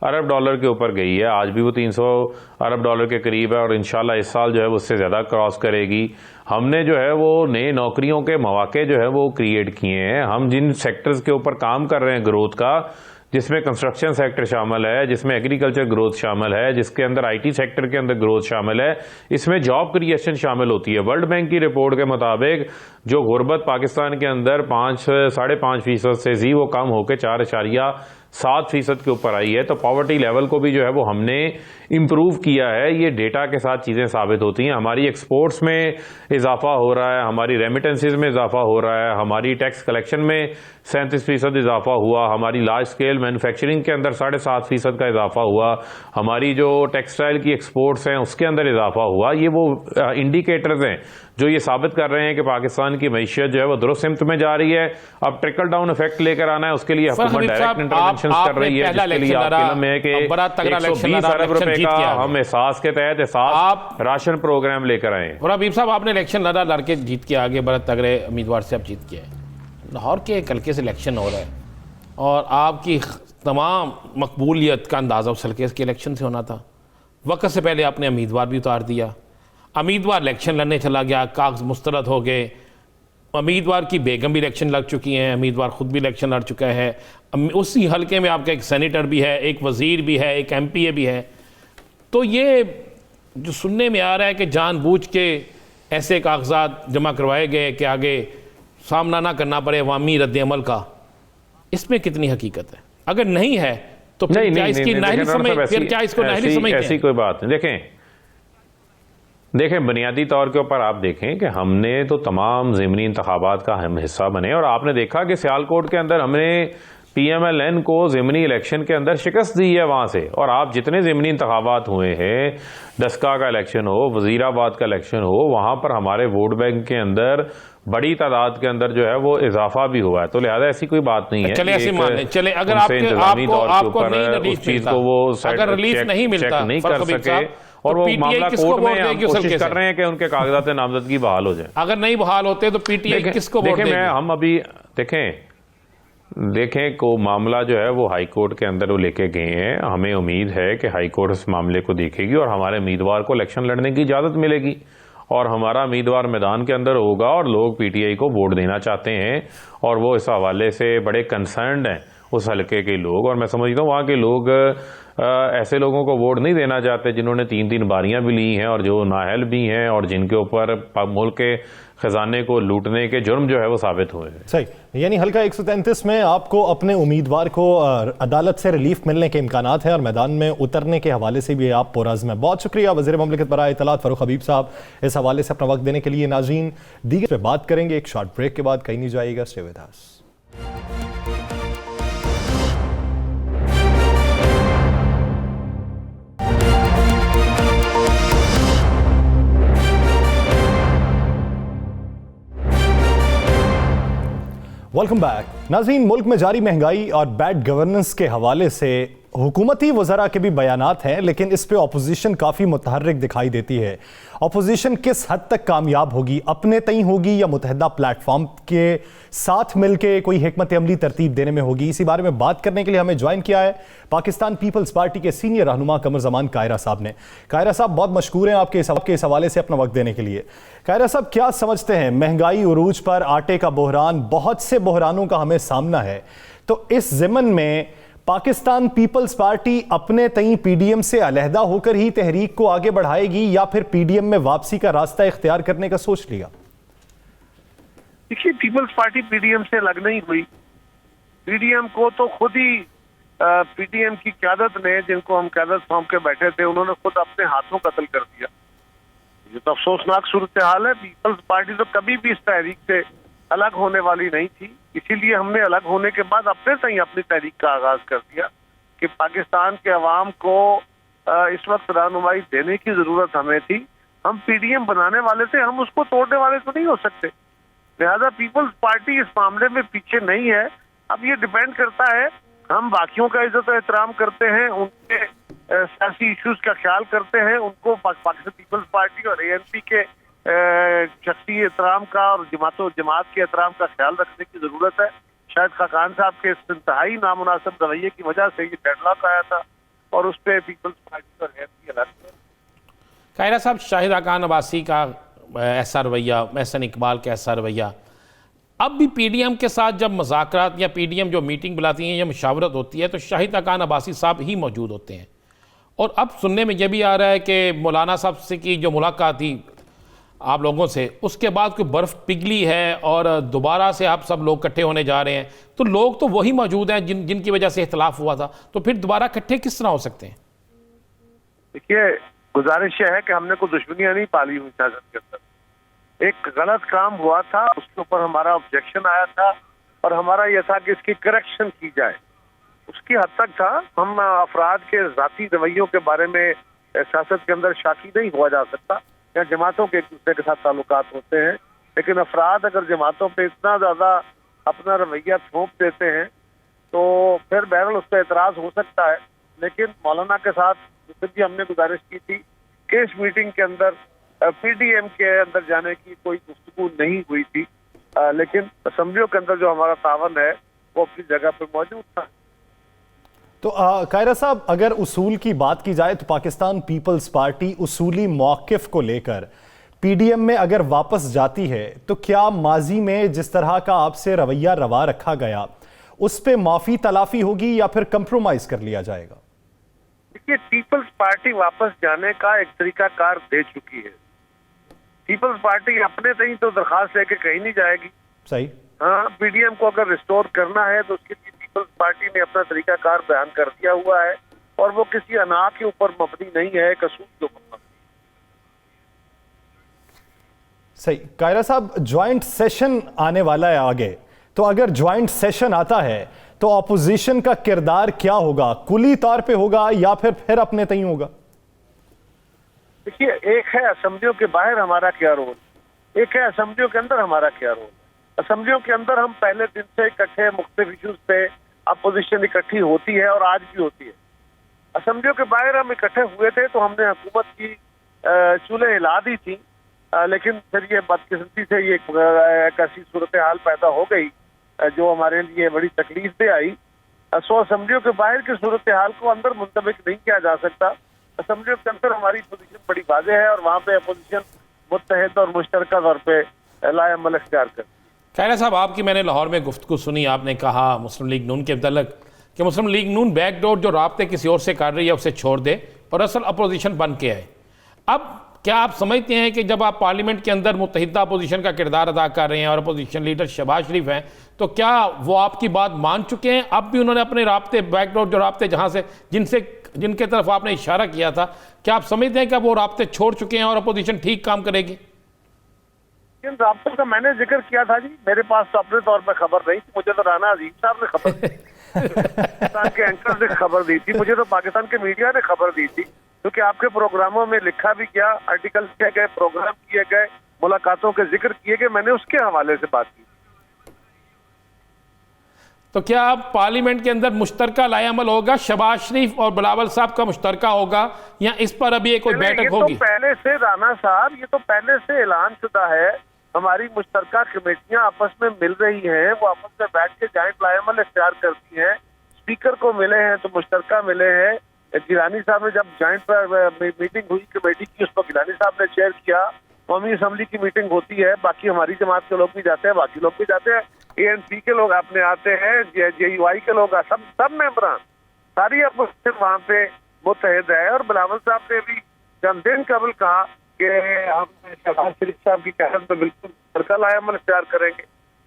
अरब डॉलर के ऊपर गई है, आज भी वो 300 अरब डॉलर के करीब है और इंशाल्लाह इस साल जो है वो उससे ज़्यादा क्रॉस करेगी। हमने जो है वो नए नौकरियों के मौके जो है वो क्रिएट किए हैं। हम जिन सेक्टर्स के ऊपर काम कर रहे हैं ग्रोथ का, जिसमें कंस्ट्रक्शन सेक्टर शामिल है, जिसमें एग्रीकल्चर ग्रोथ शामिल है, जिसके अंदर आईटी सेक्टर के अंदर ग्रोथ शामिल है, इसमें जॉब क्रिएशन शामिल होती है। वर्ल्ड बैंक की रिपोर्ट के मुताबिक जो गुर्बत पाकिस्तान के अंदर 5.5% से थी, वो कम होकर 4.7% के ऊपर आई है। तो पॉवर्टी लेवल को भी जो है वो हमने इम्प्रूव किया है। ये डेटा के साथ चीज़ें साबित होती हैं। हमारी एक्सपोर्ट्स में इजाफा हो रहा है, हमारी रेमिटेंसेज में इजाफा हो रहा है, हमारी टैक्स कलेक्शन में 37% इजाफा हुआ, हमारी लार्ज स्केल मैन्युफैक्चरिंग के अंदर 7.5% का इजाफा हुआ, हमारी जो टेक्सटाइल की एक्सपोर्ट्स हैं उसके अंदर इजाफा हुआ। ये वो इंडिकेटर्स हैं जो ये साबित कर रहे हैं कि पाकिस्तान की मईशत जो है वो दुरुस्त सिमत में जा रही है। अब ट्रिकल डाउन इफेक्ट लेकर आना है, उसके लिए हुकूमत डायरेक्ट इंटरवेंशन कर रही है, जिसके लिए आपके इल्म है कि 120 अरब रुपए का हम एहसास के तहत एहसास राशन प्रोग्राम लेकर आए। और हबीब साहब, आपने इलेक्शन लड़ा, लड़के जीत के आगे, बड़ा तगड़े उम्मीदवार से आप जीत के आए। लाहौर के एक हल्के से इलेक्शन हो रहा है और आपकी तमाम मकबूलियत का अंदाज़ा उस हल्के के इलेक्शन से होना था। वक्त से पहले आपने उम्मीदवार भी उतार दिया, उम्मीदवार इलेक्शन लड़ने चला गया, कागज मुस्तरद हो गए, उम्मीदवार की बेगम भी इलेक्शन लड़ चुकी हैं, उम्मीदवार खुद भी इलेक्शन लड़ चुका है, उसी हल्के में आपका एक सेनेटर भी है, एक वज़ीर भी है, एक MPA भी है। तो ये जो सुनने में आ रहा है कि जानबूझ के ऐसे कागजात जमा करवाए गए कि आगे सामना ना करना पड़े अवामी रद्द-ए-अमल का, इसमें कितनी हकीकत है? अगर नहीं है तो फिर क्या इसकी नाहली समझ, फिर क्या इसको नाहली समझते हैं? ऐसी कोई बात नहीं। देखें बुनियादी तौर के ऊपर आप देखें कि हमने तो तमाम ज़िमनी इंतखाबात का हम हिस्सा बने और आपने देखा कि सियालकोट के अंदर हमने PMLN को ज़िमनी इलेक्शन के अंदर शिकस्त दी है वहाँ से। और आप जितने ज़िमनी इंतखाबात हुए हैं, डस्का का इलेक्शन हो, वज़ीराबाद का इलेक्शन हो, वहाँ पर हमारे वोट बैंक के अंदर बड़ी तादाद के अंदर जो है वो इजाफा भी हुआ है। तो लिहाजा ऐसी कोई बात नहीं है। चले ऐसे मान लें, चले अगर आपको नहीं रिलीफ नहीं मिलता नहीं कर सके और वो मामला कोर्ट में हम कोशिश कर रहे हैं कि उनके कागजात नामजदगी बहाल हो जाए। अगर नहीं बहाल होते तो PTI किसको वोट देगी? हम अभी देखें को मामला जो है वो हाई कोर्ट के अंदर वो लेके गए हैं। हमें उम्मीद है कि हाई कोर्ट इस मामले को देखेगी और हमारे उम्मीदवार को इलेक्शन लड़ने की इजाज़त मिलेगी और हमारा उम्मीदवार मैदान के अंदर होगा और लोग PTI को वोट देना चाहते हैं और वो इस हवाले से बड़े कंसर्न्ड हैं उस हल्के के लोग। और मैं समझता हूँ वहाँ के लोग ऐसे लोगों को वोट नहीं देना चाहते जिन्होंने 3-3 बारियां भी ली हैं और जो नाअहल भी हैं और जिनके ऊपर मुल्क के खजाने को लूटने के जुर्म जो है वो साबित हुए हैं। सही, यानी हल्का 133 में आपको अपने उम्मीदवार को अदालत से रिलीफ मिलने के इम्कानात हैं और मैदान में उतरने के हवाले से भी आप पुरअज़्म हैं। बहुत शुक्रिया वज़ीर ममलिकत बराए इत्तलात फरूख हबीब साहब इस हवाले से अपना वक्त देने के लिए। नाज़रीन, दीगर पे बात करेंगे एक शॉर्ट ब्रेक के बाद, कहीं नहीं जाइएगा, stay with us. Welcome back. नाज़रीन, मुल्क में जारी महंगाई और बैड गवर्नेंस के हवाले से हुकूमती वज़रा के भी बयानात हैं, लेकिन इस पे ऑपोजिशन काफ़ी मुतहर्रिक दिखाई देती है। ऑपोजिशन किस हद तक कामयाब होगी, अपने तय होगी या मुतहदा प्लेटफॉर्म के साथ मिलकर कोई हिकमत अमली तरतीब देने में होगी? इसी बारे में बात करने के लिए हमें ज्वाइन किया है पाकिस्तान पीपल्स पार्टी के सीनियर रहनुमा कमर ज़मान कायरा साहब ने। कायरा साहब, बहुत मशकूर हैं आपके इस हवाले से अपना वक्त देने के लिए। कायरा साहब, क्या समझते हैं, महंगाई उरूज पर, आटे का बहरान, बहुत से बहरानों का हमें सामना है, तो इस ज़िमन में पाकिस्तान पीपल्स पार्टी अपने तई पीडीएम से अलहदा होकर ही तहरीक को आगे बढ़ाएगी या फिर पीडीएम में वापसी का रास्ता इख्तियार करने का सोच लिया? देखिए, पीपल्स पार्टी पीडीएम से अलग नहीं हुई। पीडीएम को तो खुद ही पीडीएम की क़यादत ने, जिनको हम क़यादत सौंप के बैठे थे, उन्होंने खुद अपने हाथों कत्ल कर दिया। ये तो अफसोसनाक सूरत हाल है। पीपल्स पार्टी तो कभी भी इस तहरीक से अलग होने वाली नहीं थी, इसीलिए हमने अलग होने के बाद अपने से ही अपनी तहरीक का आगाज कर दिया कि पाकिस्तान के अवाम को इस वक्त रहनुमाई देने की जरूरत हमें थी। हम पीडीएम बनाने वाले थे, हम उसको तोड़ने वाले तो नहीं हो सकते। लिहाजा पीपल्स पार्टी इस मामले में पीछे नहीं है। अब ये डिपेंड करता है, हम बाकियों का इज्जत और एहतराम करते हैं, उनके सियासी इश्यूज का ख्याल करते हैं, उनको पाकिस्तान पीपल्स पार्टी और एएनपी के शख्सी एहतराम का और जमात के एहतराम का ख्याल रखने की जरूरत है। शायद खाकान साहब के इस इंतहाई नामुनासिब रवैये की वजह से ये डेडलॉक आया था और उस पर पीपल्स पार्टी और एएनपी अलग है। कायरा साहब, शाहिद खाकान अब्बासी का ऐसा रवैया, महसन इकबाल का ऐसा रवैया, अब भी पीडीएम के साथ जब मुज़ाकरात या पीडीएम जो मीटिंग बुलाती हैं या मुशावरत होती है तो शाहिद खाकान अब्बासी साहब ही मौजूद होते हैं। और अब सुनने में यह भी आ रहा है कि मौलाना साहब से की जो मुलाकात थी आप लोगों से, उसके बाद कोई बर्फ़ पिघली है और दोबारा से आप सब लोग इकट्ठे होने जा रहे हैं, तो लोग तो वही मौजूद हैं जिनकी वजह से इख्तलाफ हुआ था, तो फिर दोबारा इकट्ठे किस तरह हो सकते हैं? देखिए, गुजारिश यह है कि हमने कोई दुश्मनियां नहीं पाली हुई सियासत के अंदर। एक गलत काम हुआ था, उसके ऊपर हमारा ऑब्जेक्शन आया था और हमारा यह था कि इसकी करेक्शन की जाए। उसकी हद तक था। हम अफराद के ज़ाती रवैयों के बारे में सियासत के अंदर शाकी नहीं हुआ जा सकता। या जमातों के एक दूसरे के साथ ताल्लुकात होते हैं, लेकिन अफराद अगर जमातों पे इतना ज़्यादा अपना रवैया थोप देते हैं तो फिर बहरहाल उस पर एतराज़ हो सकता है। लेकिन मौलाना के साथ फिर भी हमने गुजारिश की थी कि इस मीटिंग के अंदर पीडीएम के अंदर जाने की कोई गुफ्तगू नहीं हुई थी, लेकिन असम्बलियों के अंदर जो हमारा तावन है वो अपनी जगह पर मौजूद था। तो कायरा साहब, अगर उसूल की बात की जाए तो पाकिस्तान पीपल्स पार्टी उसूली मौक़िफ़ को लेकर पीडीएम में अगर वापस जाती है तो क्या माजी में जिस तरह का आपसे रवैया रवा रखा गया उस पर माफ़ी तलाफी होगी या फिर कंप्रोमाइज कर लिया जाएगा? देखिए, पीपल्स पार्टी वापस जाने का एक तरीकाकार दे चुकी है। पीपल्स पार्टी अपने से ही तो दरखास्त लेके कहीं नहीं जाएगी। सही। हाँ, पीडीएम को अगर रिस्टोर करना है तो उसके लिए पीपल्स पार्टी ने अपना तरीकाकार बयान कर दिया हुआ है और वो किसी अना के ऊपर मबनी नहीं है, कसूर के ऊपर मबनी। सही। कायरा साहब, ज्वाइंट सेशन आने वाला है आगे, तो अगर ज्वाइंट सेशन आता है तो ऑपोजिशन का किरदार क्या होगा? कुली तौर पे होगा या फिर अपने तय होगा? देखिए, एक है असेंबलियों के बाहर हमारा क्या रोल, एक है असेंबलियों के अंदर हमारा क्या रोल। असेंबलियों के अंदर हम पहले दिन से इकट्ठे मुख्तलिफ इश्यूज पे अपोजिशन इकट्ठी होती है और आज भी होती है। असेंबलियों के बाहर हम इकट्ठे हुए थे तो हमने हुकूमत की चूल्हे हिला दी थी, लेकिन फिर ये बदकिस्मती से ये एक ऐसी सूरत हाल पैदा हो गई जो हमारे लिए बड़ी तकलीफ दे आई। सो असेंबलियों के बाहर की सूरत हाल को अंदर मुंतबिक नहीं किया जा सकता। असेंबलियों के अंदर हमारी पोजीशन बड़ी वाज़ेह है और वहाँ पे अपोजिशन मुत्तहिद और मुश्तरका तौर पे लाएअमल इख्तियार कर। कायरा साहब, आपकी मैंने लाहौर में गुफ्तगू सुनी, आपने कहा मुस्लिम लीग नून के मुतल्लिक़ कि मुस्लिम लीग नून बैकडोर जो राब्ते किसी और से कर रही है उसे छोड़ दे और असल अपोजिशन बन के आए। अब क्या आप समझते हैं कि जब आप पार्लियामेंट के अंदर मुत्तहिदा अपोजिशन का किरदार अदा कर रहे हैं और अपोजिशन लीडर शहबाज शरीफ हैं, तो क्या वो आपकी बात मान चुके हैं? अब भी उन्होंने अपने राब्ते बैकडोर जो राब्ते जहाँ से जिनके तरफ आपने इशारा किया था, क्या आप समझते हैं कि वो राब्ते छोड़ चुके हैं और अपोजिशन ठीक काम करेगी? इन राब्तों का मैंने जिक्र किया था जी, मेरे पास तो अपने तौर पर खबर नहीं थी, मुझे तो राना अजीम साहब ने खबर दी पाकिस्तान के एंकर ने खबर दी थी, मुझे तो पाकिस्तान के मीडिया ने खबर दी थी, क्योंकि आपके प्रोग्रामों में लिखा भी गया, आर्टिकल किए गए, प्रोग्राम किए गए, मुलाकातों के जिक्र किए गए, मैंने उसके हवाले से बात की। तो क्या अब पार्लियामेंट के अंदर मुश्तरका लाएअमल होगा, शहबाज शरीफ और बिलावल साहब का मुश्तरका होगा, या इस पर अभी कोई बैठक होगी? तो पहले से राणा साहब, ये तो पहले से ऐलान शुदा है। हमारी मुश्तरका कमेटियां आपस में मिल रही हैं, वो आपस में बैठ के जॉइंट लाएअमल इख्तियार करती हैं। स्पीकर को मिले हैं तो मुश्तरका मिले हैं। गिलानी साहब ने जब जॉइंट मीटिंग हुई कमेटी की, उसको गिलानी साहब ने चेयर किया। कौमी असम्बली की मीटिंग होती है, बाकी हमारी जमात के लोग भी जाते हैं, बाकी लोग भी जाते हैं, ANC के लोग अपने आते हैं, JUI के लोग, सब मेंबरान सारी अपोजिशन वहाँ पे मुतहद है। और बिलावल साहब ने भी चंद दिन कबल कहा कि हम शहबाज शरीफ साहब की कहत पे बिल्कुल मुश्तरका लाएअमल इख्तियार करेंगे।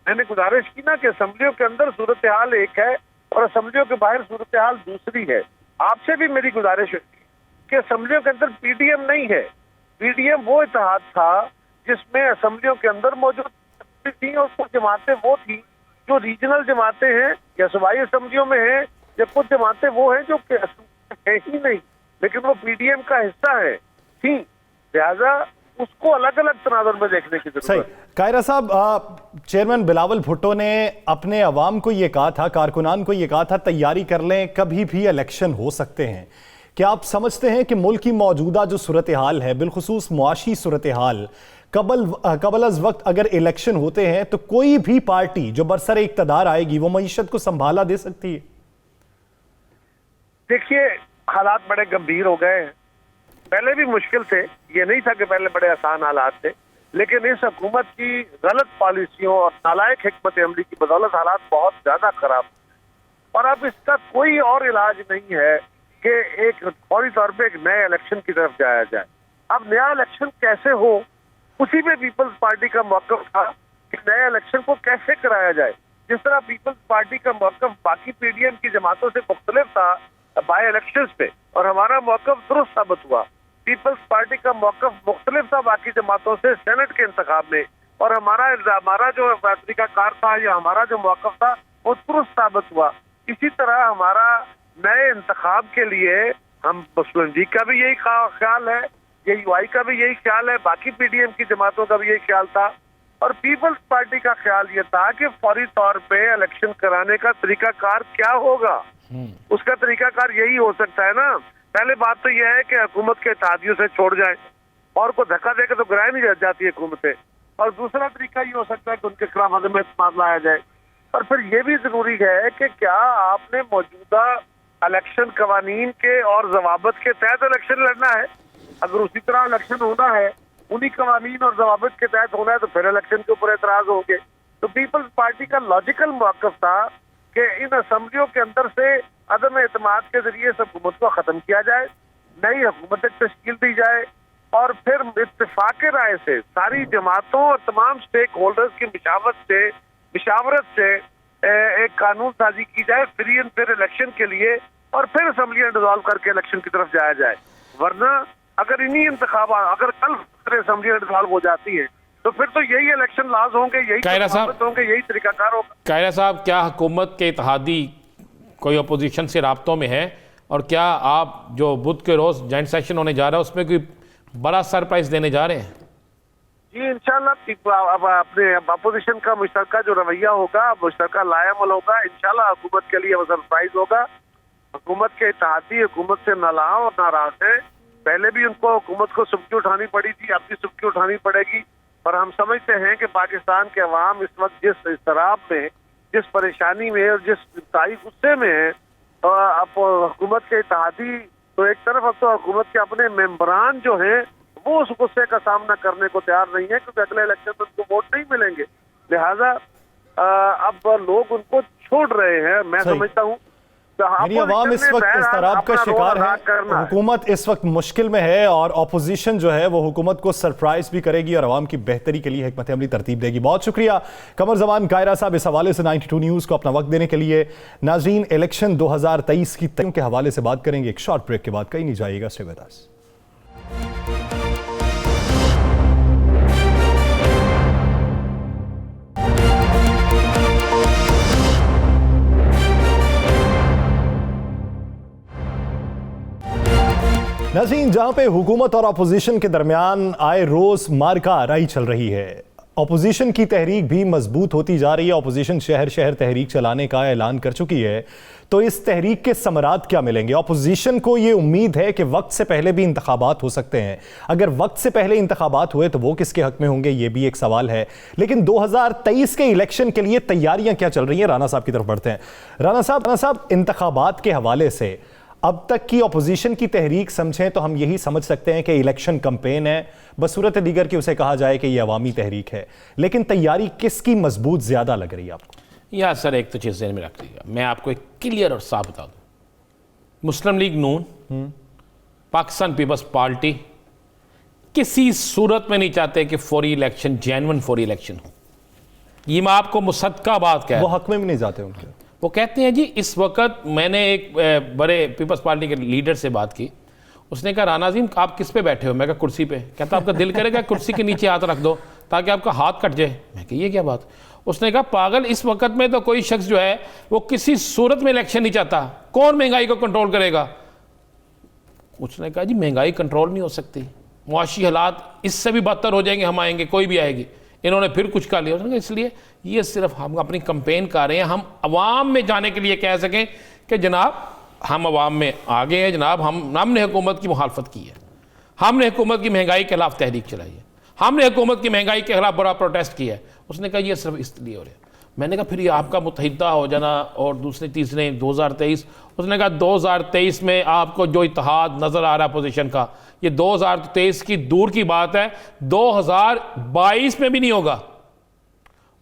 मैंने गुजारिश की ना कि असम्बलियों के अंदर सूरत हाल एक है और असम्बलियों के बाहर सूरत हाल दूसरी है। आपसे भी मेरी गुजारिश है कि असम्बलियों के अंदर PDM नहीं है। PDM वो इत्तेहाद था जिसमें असम्बलियों के अंदर मौजूद थी, और कुछ जमातें वो थी जो रीजनल जमातें हैं या सूबाई असम्बलियों में हैं, या कुछ जमातें वो हैं जो है ही नहीं लेकिन वो PDM का हिस्सा है थी। लिहाजा उसको अलग अलग तनाजुर में देखने की जरूरत है। कायरा साहब, चेयरमैन बिलावल भुट्टो ने अपने अवाम को ये कहा था, कारकुनान को ये कहा था, तैयारी कर लें, कभी भी इलेक्शन हो सकते हैं। क्या आप समझते हैं कि मुल्क की मौजूदा जो सूरत हाल है, बिलखुसूस मुआशी सूरत हाल, कबल अज वक्त अगर इलेक्शन होते हैं तो कोई भी पार्टी जो बरसर इक़्तिदार आएगी वो मईशत को संभाला दे सकती है? देखिए, हालात बड़े गंभीर हो गए हैं। पहले भी मुश्किल थे, ये नहीं था कि पहले बड़े आसान हालात थे, लेकिन इस हुकूमत की गलत पॉलिसियों और नालायक हिकमत अमली की बदौलत हालात बहुत ज्यादा खराब। और अब इसका कोई और इलाज नहीं है कि एक फौरी तौर पे एक नए इलेक्शन की तरफ जाया जाए। अब नया इलेक्शन कैसे हो, उसी में पीपल्स पार्टी का मौक़िफ़ था कि नए इलेक्शन को कैसे कराया जाए। जिस तरह पीपल्स पार्टी का मौक़िफ़ बाकी PDM की जमातों से मुख्तलिफ था बाई इलेक्शन पे, और हमारा मौक़िफ़ दुरुस्त साबित हुआ। पीपल्स पार्टी का मौक़िफ़ मुख्तलिफ था बाकी जमातों से सेनेट के इंतखाब में, और हमारा जो तरीक़ाकार था या हमारा जो मौक़िफ़ था वो दुरुस्त साबित हुआ। इसी तरह हमारा नए इंतखाब के लिए हम मुस्लिम लीग का भी यही ख्याल है, JUI का भी यही ख्याल है, बाकी PDM की जमातों का भी यही ख्याल था, और पीपल्स पार्टी का ख्याल ये था कि फौरी तौर पे इलेक्शन कराने का तरीकाकार क्या होगा। उसका तरीकाकार यही हो सकता है ना, पहले बात तो यह है कि हुकूमत के इत्तेहादियों से छोड़ जाए, और को धक्का देकर तो गिराए नहीं जाती है हुकूमतें। और दूसरा तरीका ये हो सकता है कि उनके खिलाफ अदम एतमाद लाया जाए। और फिर ये भी जरूरी है कि क्या आपने मौजूदा इलेक्शन कवानीन के और जवाबत के तहत इलेक्शन लड़ना है। अगर उसी तरह इलेक्शन होना है, उन्हीं कवानीन और जवाबत के तहत होना है, तो फिर इलेक्शन के ऊपर एतराज होंगे। तो पीपल्स पार्टी का लॉजिकल मौक़िफ़ था कि इन असम्बलियों के अंदर से अदम एतमाद के जरिए इस हुकूमत को खत्म किया जाए, नई हुकूमत तश्कील दी जाए, और फिर इत्तेफाक राय से सारी जमातों और तमाम स्टेक होल्डर्स की मिशावरत से एक कानून साजी की जाए फ्री एंड फेयर इलेक्शन के लिए, और फिर असम्बलियां डिसॉल्व करके इलेक्शन की तरफ जाया जाए। वरना अगर इन्हीं अगर कल असम्बलियां डिसॉल्व हो जाती है तो फिर तो यही इलेक्शन लॉज होंगे, यही तरीकाकार होगा। कायरा साहब, क्या हुकूमत के इत्तेहादी कोई अपोजिशन से राब्तों में है, और क्या आप जो बुध के रोज जॉइंट सेशन होने जा रहा है उसमें कोई बड़ा सरप्राइज देने जा रहे हैं? जी इंशाल्लाह अब अपने अपोजिशन का मुश्तरका जो रवैया होगा, मुश्तरका लाएअमल होगा, इंशाल्लाह हुकूमत के लिए वो सरप्राइज होगा। हुकूमत के इत्तेहादी हुकूमत से नालां और नाराज है। पहले भी उनको हुकूमत को सुबकी उठानी पड़ी थी, अब भी सुबकी उठानी पड़ेगी। पर हम समझते हैं कि पाकिस्तान के अवाम इस वक्त जिस इस्तराब में, जिस परेशानी में और जिस इंतहाई गुस्से में है, अब हुकूमत के इत्तेहादी तो एक तरफ, अब तो हुकूमत के अपने मेंबरान जो हैं वो उस गुस्से का सामना करने को तैयार नहीं है, क्योंकि अगले इलेक्शन में उनको वोट नहीं मिलेंगे। लिहाजा अब लोग उनको छोड़ रहे हैं। मैं समझता हूँ मेरी आवाम इस वक्त इस्तराब का शिकार है, हुकूमत इस वक्त मुश्किल में है, और ऑपोजिशन जो है वो हुकूमत को सरप्राइज भी करेगी और आवाम की बेहतरी के लिए हिकमत अमली तरतीब देगी। बहुत शुक्रिया कमर जमान कायरा साहब इस हवाले से 92 न्यूज़ को अपना वक्त देने के लिए। नाज़रीन, इलेक्शन 2023 की तैयारियों के हवाले से बात करेंगे एक शॉर्ट ब्रेक के बाद। कहीं नहीं जाइएगा, स्टे विद अस। नाज़रीन, जहां पे हुकूमत और अपोजिशन के दरमियान आए रोज मारका राई चल रही है, अपोजिशन की तहरीक भी मजबूत होती जा रही है। अपोजिशन शहर शहर तहरीक चलाने का ऐलान कर चुकी है। तो इस तहरीक के समरात क्या मिलेंगे? अपोजिशन को ये उम्मीद है कि वक्त से पहले भी इंतखाबात हो सकते हैं। अगर वक्त से पहले इंतखाबात हुए तो वो किसके हक में होंगे, ये भी एक सवाल है। लेकिन 2023 के इलेक्शन के लिए तैयारियां क्या चल रही हैं? राना साहब की तरफ बढ़ते हैं। राना साहब, इंतखाबात के हवाले से अब तक की अपोजिशन की तहरीक समझें तो हम यही समझ सकते हैं कि इलेक्शन कैंपेन है, बसूरत दीगर की उसे कहा जाए कि यह अवामी तहरीक है। लेकिन तैयारी किसकी मजबूत ज्यादा लग रही है आपको? या सर, एक तो चीज़ ज़हन में रख लीजिएगा, मैं आपको एक क्लियर और साफ बता दूं, मुस्लिम लीग नून, पाकिस्तान पीपल्स पार्टी किसी सूरत में नहीं चाहते कि फौरी इलेक्शन, जेन्युइन फौरी इलेक्शन हो। ये मैं आपको मुसद्दका बात कह, वो हक में भी नहीं जाते उनके। वो कहते हैं जी, इस वक्त मैंने एक बड़े पीपल्स पार्टी के लीडर से बात की, उसने कहा राना अज़ीम आप किस पे बैठे हो? मैं कहा कुर्सी पे। कहता आपका दिल करेगा कुर्सी के नीचे हाथ रख दो ताकि आपका हाथ कट जाए। मैं कहा ये क्या बात? उसने कहा पागल, इस वक्त में तो कोई शख्स जो है वो किसी सूरत में इलेक्शन नहीं चाहता, कौन महंगाई को कंट्रोल करेगा? उसने कहा जी महंगाई कंट्रोल नहीं हो सकती, मुआशी हालात इससे भी बदतर हो जाएंगे, हम आएंगे, कोई भी आएगी। इन्होंने फिर कुछ कर लिया। उसने कहा इसलिए ये सिर्फ हम अपनी कंपेन कर रहे हैं, हम अवाम में जाने के लिए कह सकें कि जनाब हम अवाम में आ गए हैं, जनाब हमने हुकूमत की मुखालफत की है, हमने हुकूमत की महंगाई के खिलाफ तहरीक चलाई है, हमने हुकूमत की महंगाई के खिलाफ बड़ा प्रोटेस्ट किया है। उसने कहा ये सिर्फ इसलिए हो रहा है। मैंने कहा फिर ये आपका मुत्तहिदा हो जाना और दूसरे तीसरे 2023। उसने कहा 2023 में आपको जो इत्तेहाद नज़र आ रहा है पोजीशन का, ये 2023 की दूर की बात है, 2022 में भी नहीं होगा।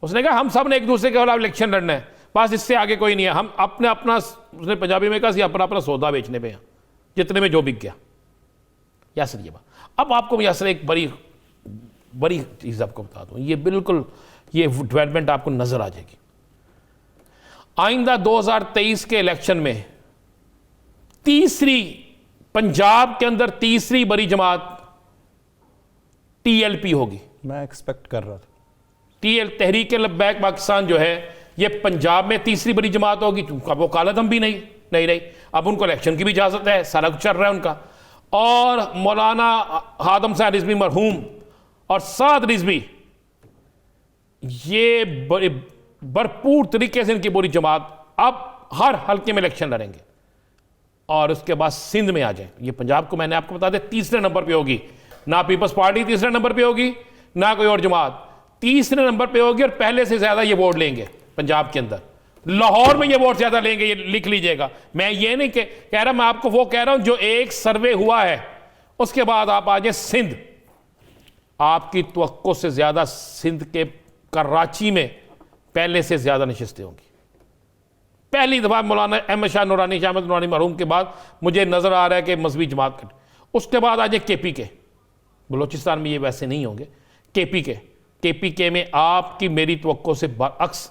उसने कहा हम सब ने एक दूसरे के खिलाफ इलेक्शन लड़ना है, बस इससे आगे कोई नहीं है। हम अपना उसने पंजाबी में कहा अपना सौदा बेचने पे हैं, जितने में जो बिक गया। यासर ये बात, अब आपको यासर एक बड़ी चीज़ आपको बता दूं, ये बिल्कुल ये डेवलपमेंट आपको नजर आ जाएगी। आइंदा 2023 के इलेक्शन में पंजाब के अंदर तीसरी बड़ी जमात टीएलपी होगी। मैं एक्सपेक्ट कर रहा था तहरीक लब्बैक पाकिस्तान जो है ये पंजाब में तीसरी बड़ी जमात होगी। क्योंकि वो कालदम भी नहीं रही, अब उनको इलेक्शन की भी इजाजत है, सारा कुछ चल रहा है उनका। और मौलाना हादम साहब रिजवी मरहूम और साद रिजवी, ये बड़े भरपूर तरीके से इनकी पूरी जमात अब हर हल्के में इलेक्शन लड़ेंगे। और उसके बाद सिंध में आ जाए, ये पंजाब को मैंने आपको बता दिया तीसरे नंबर पे होगी, ना पीपल्स पार्टी तीसरे नंबर पे होगी, ना कोई और जमात तीसरे नंबर पे होगी। और पहले से ज्यादा ये वोट लेंगे पंजाब के अंदर, लाहौर में ये वोट ज्यादा लेंगे, ये लिख लीजिएगा। मैं ये नहीं कह रहा, मैं आपको वो कह रहा हूं जो एक सर्वे हुआ है। उसके बाद आप आ जाए सिंध, आपकी तवक्को से ज्यादा सिंध के कराची में पहले से ज्यादा नशिस्तें होंगी। पहली दफा मौलाना अहमद शाह नूरानी शाह नूरानी मरहूम के बाद मुझे नजर आ रहा है कि मजहबी जमात कर। उसके बाद आ जाए केपी के, बलोचिस्तान में ये वैसे नहीं होंगे। केपी के में आपकी मेरी तवक्को से बरअक्स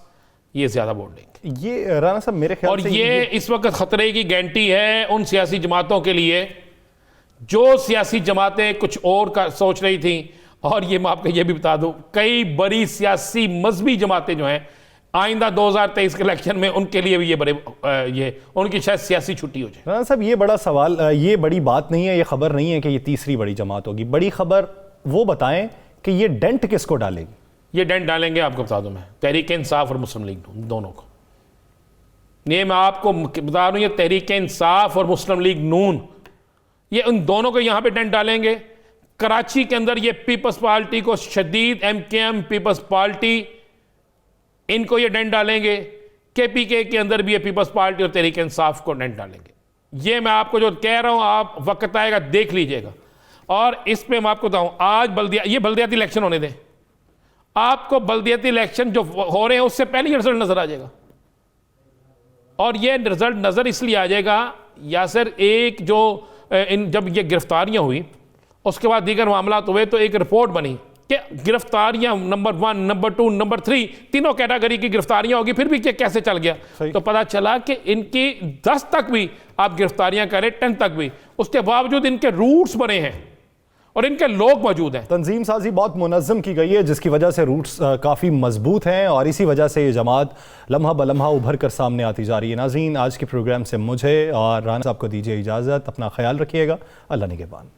ये ज्यादा वोट लेंगे। ये राना साहब मेरे ख्याल और से ये इस वक्त खतरे की गारंटी है उन सियासी जमातों के लिए जो सियासी जमातें कुछ और का सोच रही थी। और ये मैं आपको ये भी बता दूं, कई बड़ी सियासी मजहबी जमातें जो हैं आइंदा 2023 के इलेक्शन में उनके लिए भी ये उनकी शायद सियासी छुट्टी हो जाए। राना साहब ये बड़ा सवाल, ये बड़ी बात नहीं है, ये खबर नहीं है कि ये तीसरी बड़ी जमात होगी। बड़ी खबर वो बताएं कि ये डेंट किसको डालेगी? ये डेंट डालेंगे आपको बता दूं मैं, तहरीक इंसाफ और मुस्लिम लीग दोनों को। ये मैं आपको बता रहा हूं, ये तहरीक इंसाफ और मुस्लिम लीग नून, ये उन दोनों को यहां पे डेंट डालेंगे। कराची के अंदर ये पीपल्स पार्टी को शदीद, एमकेएम पीपल्स पार्टी, इनको ये डेंट डालेंगे। केपीके के अंदर भी ये पीपल्स पार्टी और तहरीक इंसाफ को डेंट डालेंगे। ये मैं आपको जो कह रहा हूं, आप वक्त आएगा देख लीजिएगा। और इस पे मैं आपको बताऊं, आज बल्दियाती इलेक्शन होने दें, आपको बल्दियाती इलेक्शन जो हो रहे हैं उससे पहले रिजल्ट नजर आ जाएगा। और ये रिजल्ट नजर इसलिए आ जाएगा यासर, एक जो जब ये गिरफ्तारियां हुई उसके बाद दीगर मामला हुए तो एक रिपोर्ट बनी कि गिरफ्तारियां नंबर 1, नंबर 2, नंबर 3 तीनों कैटेगरी की गिरफ्तारियां होगी। फिर भी कैसे चल गया? तो पता चला कि इनकी 10 तक भी आप गिरफ्तारियां करें, 10 तक भी, उसके बावजूद इनके रूट्स बने हैं और इनके लोग मौजूद हैं। तंजीम साजी बहुत मुनज़्ज़म की गई है जिसकी वजह से रूट्स काफ़ी मजबूत हैं और इसी वजह से ये जमात लम्हा ब लम्हा उभर कर सामने आती जा रही है। नाज़रीन, आज के प्रोग्राम से मुझे और राना साहब को दीजिए इजाज़त। अपना ख्याल रखिएगा। अल्लाह निगहबान।